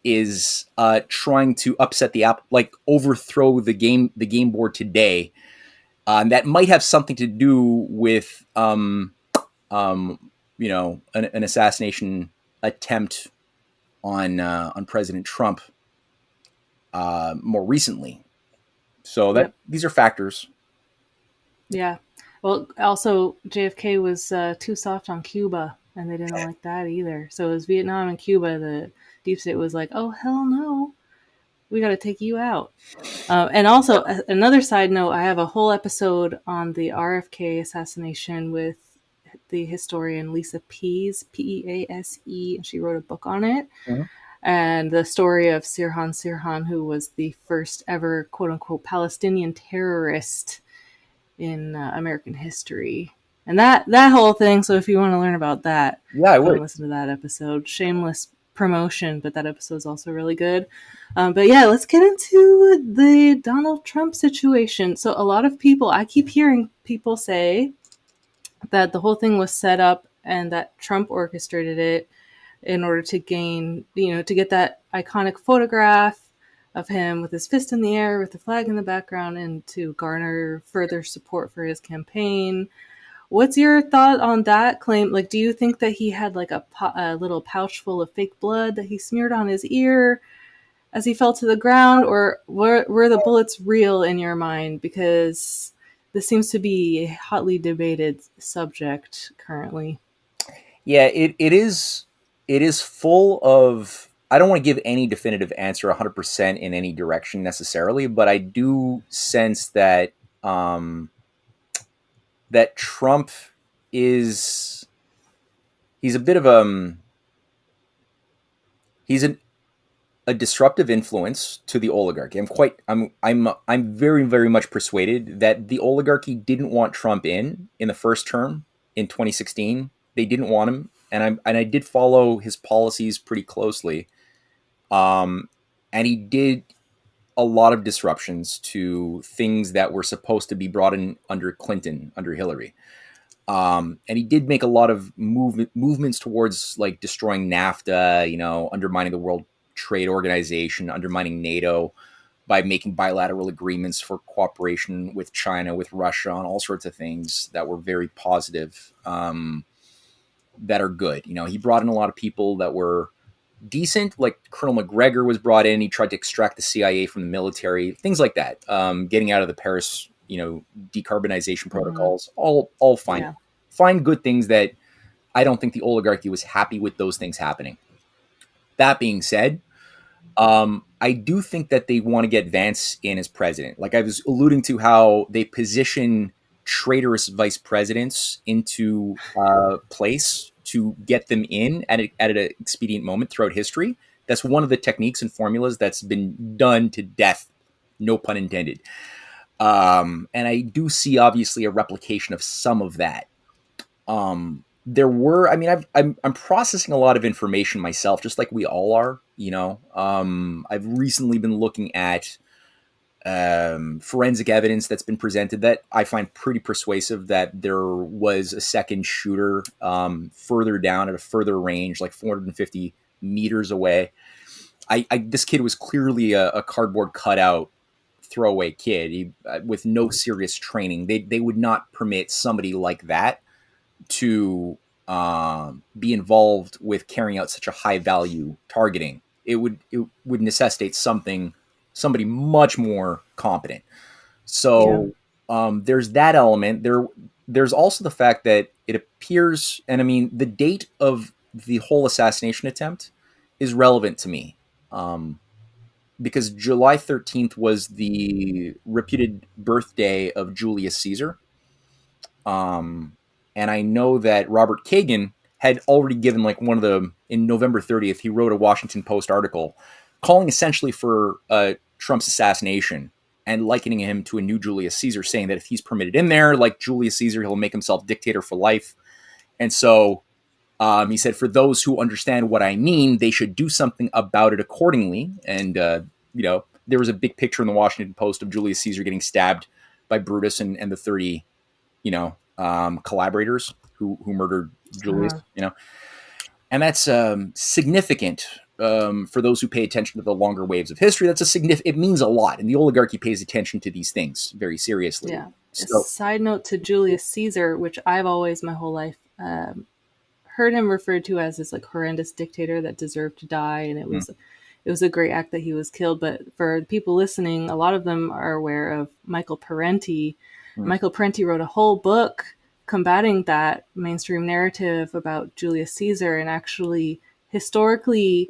is trying to upset the app, like overthrow the game board today. That might have something to do with an assassination attempt on President Trump more recently. So that Yep. these are factors. Yeah. Well, also JFK was too soft on Cuba, and they didn't like that either. So it was Vietnam and Cuba. The deep state was like, "Oh hell no, we got to take you out." And also, another side note, I have a whole episode on the RFK assassination with the historian Lisa Pease, Pease, and she wrote a book on it. Mhm. And the story of Sirhan, who was the first ever quote unquote Palestinian terrorist in American history. And that whole thing. So if you want to learn about that, Yeah, I go and would. listen to that episode. Shameless promotion, but that episode is also really good. But yeah, let's get into the Donald Trump situation. So a lot of people, I keep hearing people say that the whole thing was set up and that Trump orchestrated it in order to gain, to get that iconic photograph of him with his fist in the air with the flag in the background and to garner further support for his campaign. What's your thought on that claim? Like, do you think that he had like a little pouch full of fake blood that he smeared on his ear as he fell to the ground, or were the bullets real in your mind? Because this seems to be a hotly debated subject currently. Yeah, it is full of. I don't want to give any definitive answer 100% in any direction necessarily, but I do sense um, that Trump is he's a bit of he's a disruptive influence to the oligarchy. I'm very very much persuaded that the oligarchy didn't want Trump in the first term in 2016. They didn't want him, and I did follow his policies pretty closely. Um, and he did a lot of disruptions to things that were supposed to be brought in under Clinton, under Hillary. And he did make a lot of movements towards like destroying NAFTA, undermining the World Trade Organization, undermining NATO by making bilateral agreements for cooperation with China, with Russia, on all sorts of things that were very positive, that are good. He brought in a lot of people that were decent, like Colonel McGregor was brought in. He tried to extract the CIA from the military, things like that. Getting out of the Paris, decarbonization Mm-hmm. protocols, all fine, Yeah. fine, good things that I don't think the oligarchy was happy with those things happening. That being said, I do think that they want to get Vance in as president. Like I was alluding to how they position traitorous vice presidents into place to get them in at an expedient moment throughout history. That's one of the techniques and formulas that's been done to death, no pun intended. And I do see obviously a replication of some of that. There were, I mean, I'm processing a lot of information myself, just like we all are. I've recently been looking at forensic evidence that's been presented that I find pretty persuasive that there was a second shooter further down at a further range, like 450 meters away. This kid was clearly a cardboard cutout throwaway kid with no serious training. They would not permit somebody like that to be involved with carrying out such a high value targeting. It would necessitate somebody much more competent. Yeah. So there's that element. There's also the fact that it appears, and I mean, the date of the whole assassination attempt is relevant to me. Because July 13th was the reputed birthday of Julius Caesar. Um, and I know that Robert Kagan had already given like one of the in November 30th, he wrote a Washington Post article calling essentially for Trump's assassination and likening him to a new Julius Caesar, saying that if he's permitted in there, like Julius Caesar, he'll make himself dictator for life. And so he said, for those who understand what I mean, they should do something about it accordingly. And, there was a big picture in the Washington Post of Julius Caesar getting stabbed by Brutus and the 30 collaborators who murdered Julius, Uh-huh. and that's significant for those who pay attention to the longer waves of history. That's a significant. It means a lot, and the oligarchy pays attention to these things very seriously. Yeah. A So, side note to Julius Caesar, which I've always my whole life heard him referred to as this like horrendous dictator that deserved to die, and mm, it was a great act that he was killed. But for people listening, a lot of them are aware of Michael Parenti. mm, Michael Parenti wrote a whole book combating that mainstream narrative about Julius Caesar, and actually historically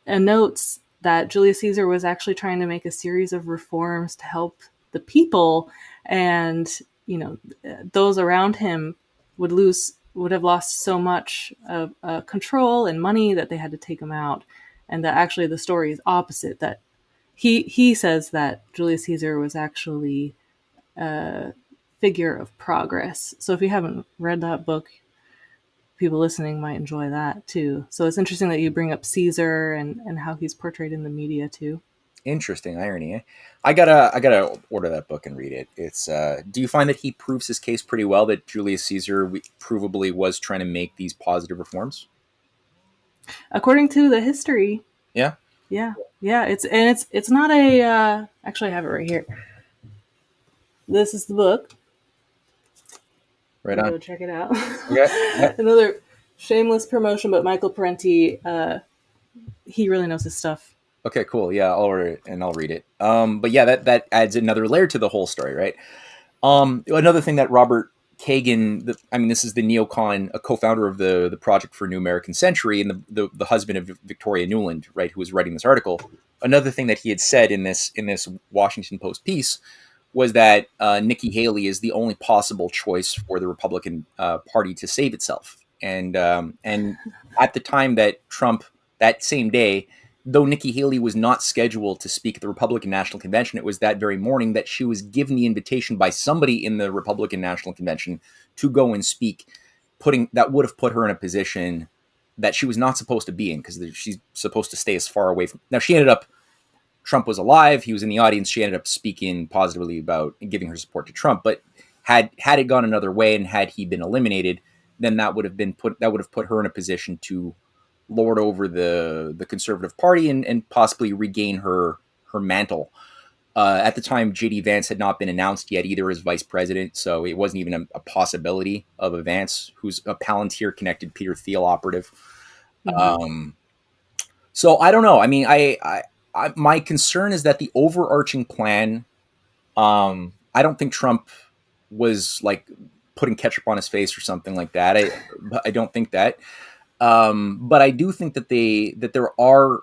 notes that Julius Caesar was actually trying to make a series of reforms to help the people, and those around him would have lost so much of control and money that they had to take him out, and that actually the story is opposite. That he says that Julius Caesar was actually a figure of progress. So if you haven't read that book, people listening might enjoy that too. So it's interesting that you bring up Caesar and how he's portrayed in the media too. interesting irony. Eh? I gotta order that book and read it. It's. Do you find that he proves his case pretty well that Julius Caesar provably was trying to make these positive reforms? According to the history, Yeah. yeah, yeah, it's not a. Actually, I have it right here. This is the book. Right You on. go check it out. Okay. Yeah. Another shameless promotion, but Michael Parenti, he really knows his stuff. Okay, cool. Yeah, I'll order it and I'll read it. But yeah, that adds another layer to the whole story, right? Another thing that Robert Kagan, this is the neocon, a co-founder of the Project for a New American Century, and the husband of Victoria Nuland, right, who was writing this article. Another thing that he had said in this Washington Post piece was that Nikki Haley is the only possible choice for the Republican Party to save itself, and at the time that Trump, that same day, though Nikki Haley was not scheduled to speak at the Republican National Convention, it was that very morning that she was given the invitation by somebody in the Republican National Convention to go and speak, putting that would have put her in a position that she was not supposed to be in, because she's supposed to stay as far away from. Now she ended up. Trump was alive. He was in the audience. She ended up speaking positively about giving her support to Trump. But had it gone another way, and had he been eliminated, then that would have put her in a position to lord over the Conservative Party and possibly regain her mantle. At the time, JD Vance had not been announced yet either as vice president, so it wasn't even a possibility of a Vance, who's a Palantir connected Peter Thiel operative. Mm-hmm. Um, so I don't know. I mean, my concern is that the overarching plan. I don't think Trump was like putting ketchup on his face or something like that. I don't think that. But I do think that there are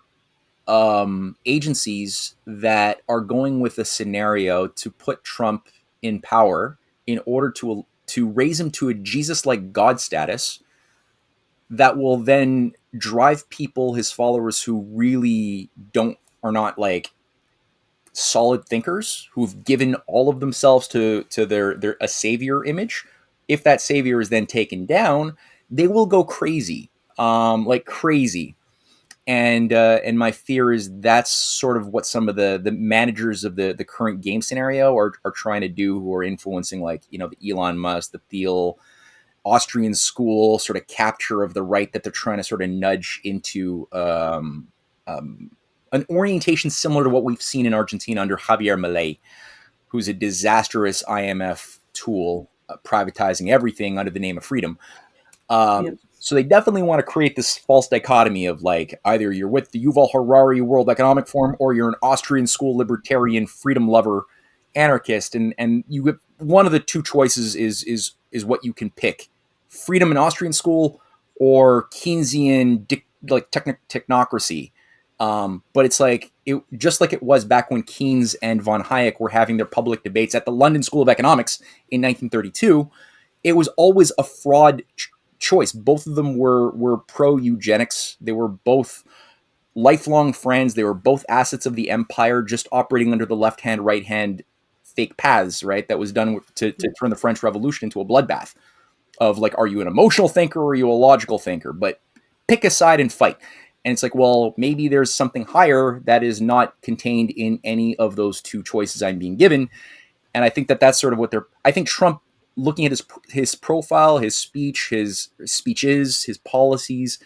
agencies that are going with a scenario to put Trump in power in order to raise him to a Jesus-like God status that will then drive people, his followers, who really don't are not like solid thinkers, who've given all of themselves to their a savior image, if that savior is then taken down, they will go crazy, like crazy. And my fear is that's sort of what some of the managers of the current game scenario are trying to do, who are influencing, like, the Elon Musk, the Thiel Austrian school sort of capture of the right that they're trying to sort of nudge into um, an orientation similar to what we've seen in Argentina under Javier Milei, who's a disastrous IMF tool, privatizing everything under the name of freedom. Yep. So they definitely want to create this false dichotomy of, like, either you're with the Yuval Harari World Economic Forum or you're an Austrian school libertarian freedom lover anarchist, and you get one of the two choices is what you can pick: freedom in Austrian school or Keynesian technocracy. But it's like just like it was back when Keynes and von Hayek were having their public debates at the London School of Economics in 1932. It was always a fraud choice. Both of them were pro eugenics. They were both lifelong friends. They were both assets of the empire, just operating under the left hand, right hand fake paths, right? That was done to turn the French Revolution into a bloodbath of, like, are you an emotional thinker or are you a logical thinker? But pick a side and fight. And it's like, well, maybe there's something higher that is not contained in any of those two choices I'm being given. And I think that that's sort of what I think Trump, looking at his profile, his speeches, his policies,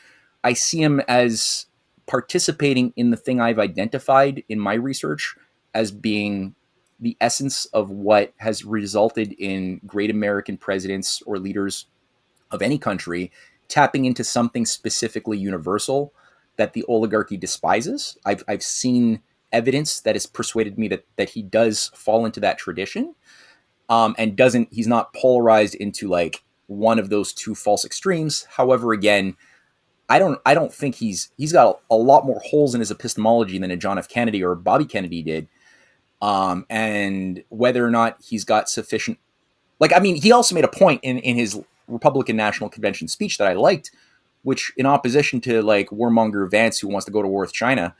I see him as participating in the thing I've identified in my research as being the essence of what has resulted in great American presidents or leaders of any country tapping into something specifically universal that the oligarchy despises. I've seen evidence that has persuaded me that he does fall into that tradition, and he's not polarized into, like, one of those two false extremes. However, again, I don't think he's got a lot more holes in his epistemology than a John F. Kennedy or Bobby Kennedy did. And whether or not he's got sufficient, like, I mean, he also made a point in his Republican National Convention speech that I liked, which, in opposition to, like, warmonger Vance, who wants to go to war with China,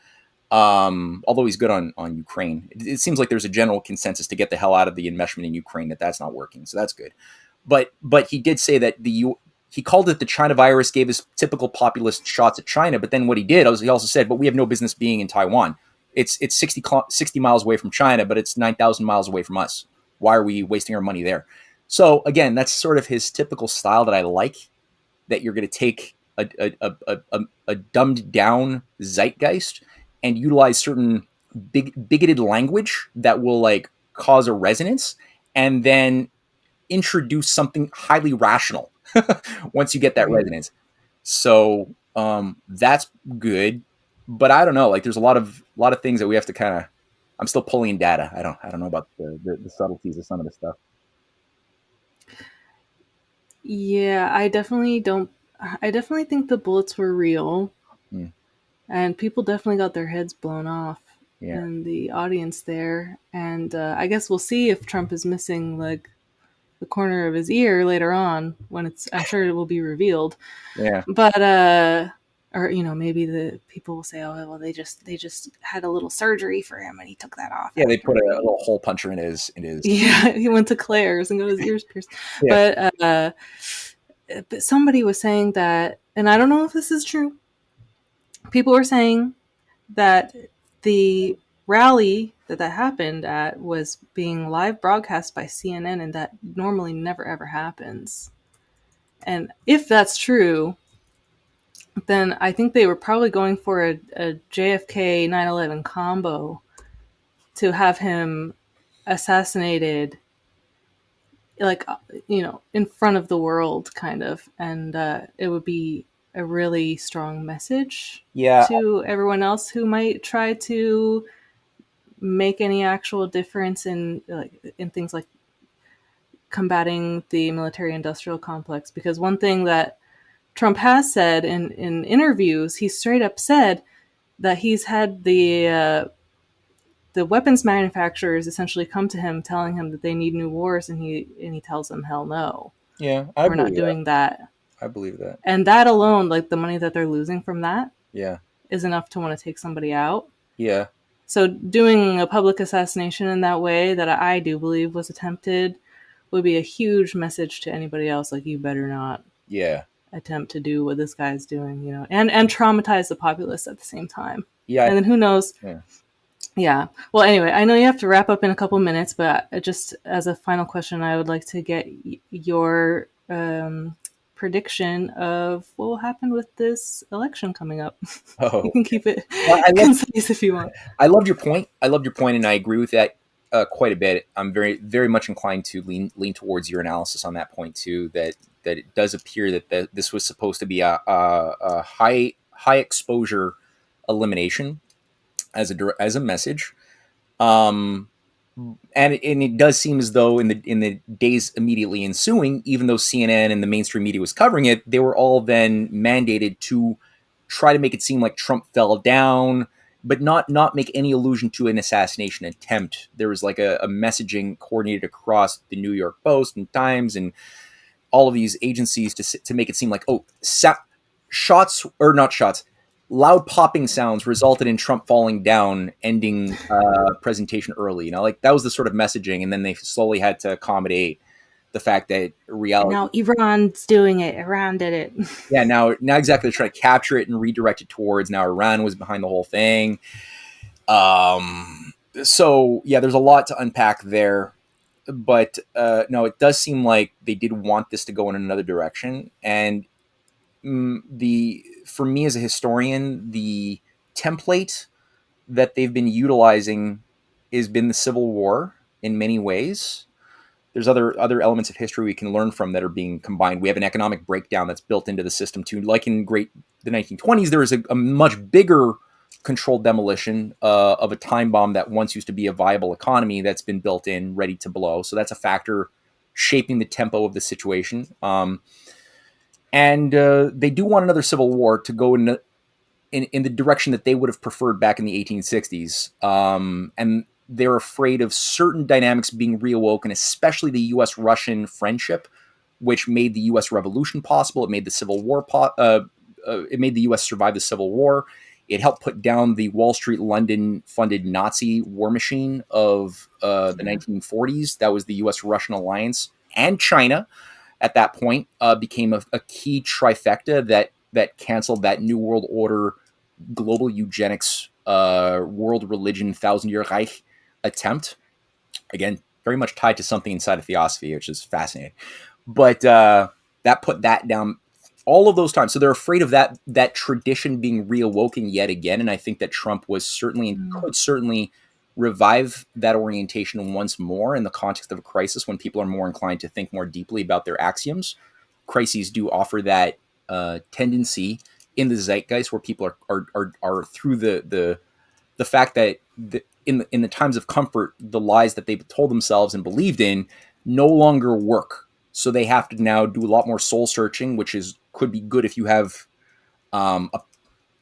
although he's good on Ukraine, it seems like there's a general consensus to get the hell out of the enmeshment in Ukraine, that's not working, so that's good. But he did say that he called it the China virus, gave his typical populist shots at China, but then what he did was he also said, but we have no business being in Taiwan. It's 60 miles away from China, but it's 9,000 miles away from us. Why are we wasting our money there? So again, that's sort of his typical style that I like, that you're going to take a dumbed down zeitgeist and utilize certain bigoted language that will, like, cause a resonance, and then introduce something highly rational once you get that Right. resonance. So that's good, but I don't know. Like, there's a lot of things that we have to kind of. I'm still pulling in data. I don't know about the subtleties of some of the stuff. Yeah, I definitely don't. I definitely think the bullets were real, Mm, and people definitely got their heads blown off yeah, in the audience there. And I guess we'll see if Trump is missing, like, the corner of his ear later on when it's. I'm sure it will be revealed. yeah, But or maybe the people will say, oh well, they just had a little surgery for him and he took that off yeah. They put after a he little hole puncher in his. yeah, he went to Claire's and got his ears pierced. Yeah, But somebody was saying that, and I don't know if this is true. People were saying that the rally that happened at was being live broadcast by CNN, and that normally never ever happens. And if that's true, then I think they were probably going for a JFK 9/11 combo to have him assassinated, like, in front of the world, kind of, and it would be a really strong message yeah, to everyone else who might try to make any actual difference in things like combating the military industrial complex. Because one thing that Trump has said in interviews, he straight up said that he's had the weapons manufacturers essentially come to him telling him that they need new wars, and he tells them, hell no, yeah. I we're not believe that. doing that. I believe that. And that alone, like the money that they're losing from that, Yeah, is enough to want to take somebody out. yeah, So doing a public assassination in that way, that I do believe was attempted, would be a huge message to anybody else. Like, you better not Yeah. attempt to do what this guy's doing, you know, and traumatize the populace at the same time. Yeah. And then who knows? Yeah. Yeah. Well, anyway, I know you have to wrap up in a couple minutes, but just as a final question, I would like to get your prediction of what will happen with this election coming up. You Oh, can keep it well, concise if you want. I loved your point. I loved your point, and I agree with that quite a bit. I'm very much inclined to lean towards your analysis on that point too. That it does appear that this was supposed to be a high exposure elimination as a message. Um, and it does seem as though in the days immediately ensuing, even though CNN and the mainstream media was covering it, they were all then mandated to try to make it seem like Trump fell down, but not make any allusion to an assassination attempt. There was like a messaging coordinated across the New York Post and Times and all of these agencies to make it seem like, oh, shots or not shots, loud popping sounds resulted in Trump falling down, ending presentation early. You know, like that was the sort of messaging, and then they slowly had to accommodate the fact that And reality. now Iran's doing it. Iran did it. Yeah, now exactly they're trying to capture it and redirect it towards now Iran was behind the whole thing. So yeah, there's a lot to unpack there, but no, it does seem like they did want this to go in another direction, and the for me as a historian, the template that they've been utilizing has been the Civil War in many ways. There's other elements of history we can learn from that are being combined. We have an economic breakdown that's built into the system too. Like in the 1920s, there was a much bigger controlled demolition of a time bomb that once used to be a viable economy that's been built in, ready to blow. So that's a factor shaping the tempo of the situation. And they do want another civil war to go in the direction that they would have preferred back in the 1860s. And they're afraid of certain dynamics being reawoken, especially the U.S.-Russian friendship, which made the U.S. Revolution possible. It made the Civil War. It made the U.S. survive the Civil War. It helped put down the Wall Street, London-funded Nazi war machine of the 1940s. That was the U.S.-Russian alliance, and China at that point became a key trifecta that canceled that New World Order, global eugenics, world religion, thousand-year Reich attempt. Again, very much tied to something inside of theosophy, which is fascinating. But that put that down all of those times. So they're afraid of that tradition being reawoken yet again. And I think that Trump was certainly and could certainly revive that orientation once more in the context of a crisis when people are more inclined to think more deeply about their axioms. Crises do offer that tendency in the zeitgeist where people are through the fact that in the times of comfort, the lies that they've told themselves and believed in no longer work. So they have to now do a lot more soul searching, which could be good if you have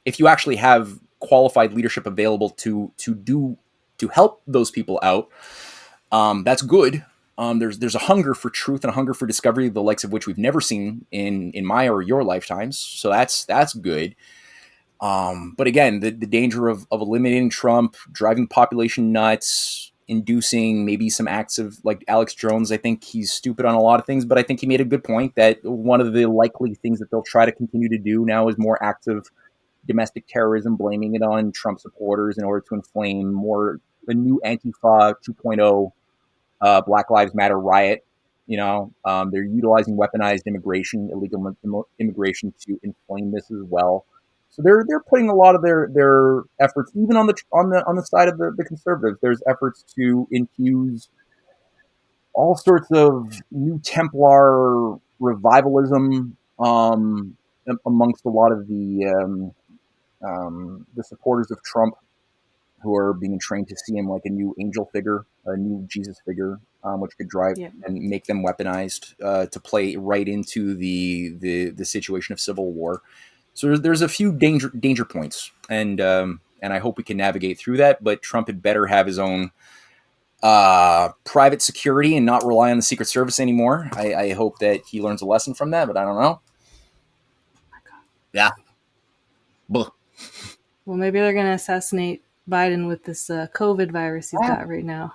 if you actually have qualified leadership available to help those people out. That's good. There's a hunger for truth and a hunger for discovery, the likes of which we've never seen in my or your lifetimes. So that's good. But again, the danger of eliminating Trump, driving the population nuts, inducing maybe some acts of, like Alex Jones, I think he's stupid on a lot of things, but I think he made a good point that one of the likely things that they'll try to continue to do now is more acts of domestic terrorism, blaming it on Trump supporters in order to inflame more a new Antifa 2.0 Black Lives Matter riot. They're utilizing weaponized immigration, illegal immigration, to inflame this as well. So they're putting a lot of their efforts, even on the side of the conservatives. There's efforts to infuse all sorts of new Templar revivalism amongst a lot of the supporters of Trump, who are being trained to see him like a new angel figure, a new Jesus figure, which could drive Yeah. and make them weaponized to play right into the situation of civil war. So there's a few danger points, and I hope we can navigate through that. But Trump had better have his own private security and not rely on the Secret Service anymore. I hope that he learns a lesson from that, but I don't know. Yeah. Buh. Well, maybe they're going to assassinate Biden with this COVID virus he's got right now.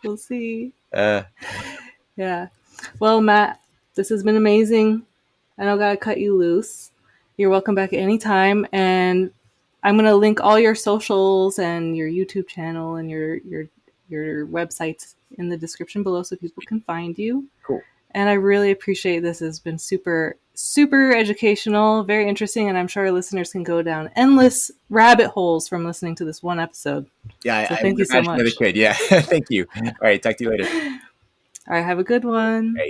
We'll see. uh, Yeah. Well, Matt, this has been amazing. I don't gotta cut you loose. You're welcome back at any time, and I'm gonna link all your socials and your YouTube channel and your websites in the description below so people can find you. cool. And I really appreciate this. Has been super educational, very interesting, and I'm sure our listeners can go down endless rabbit holes from listening to this one episode. Yeah, So I thank would you so imagine that it much. could. Yeah, thank you. All right, talk to you later. All right, have a good one. Hey.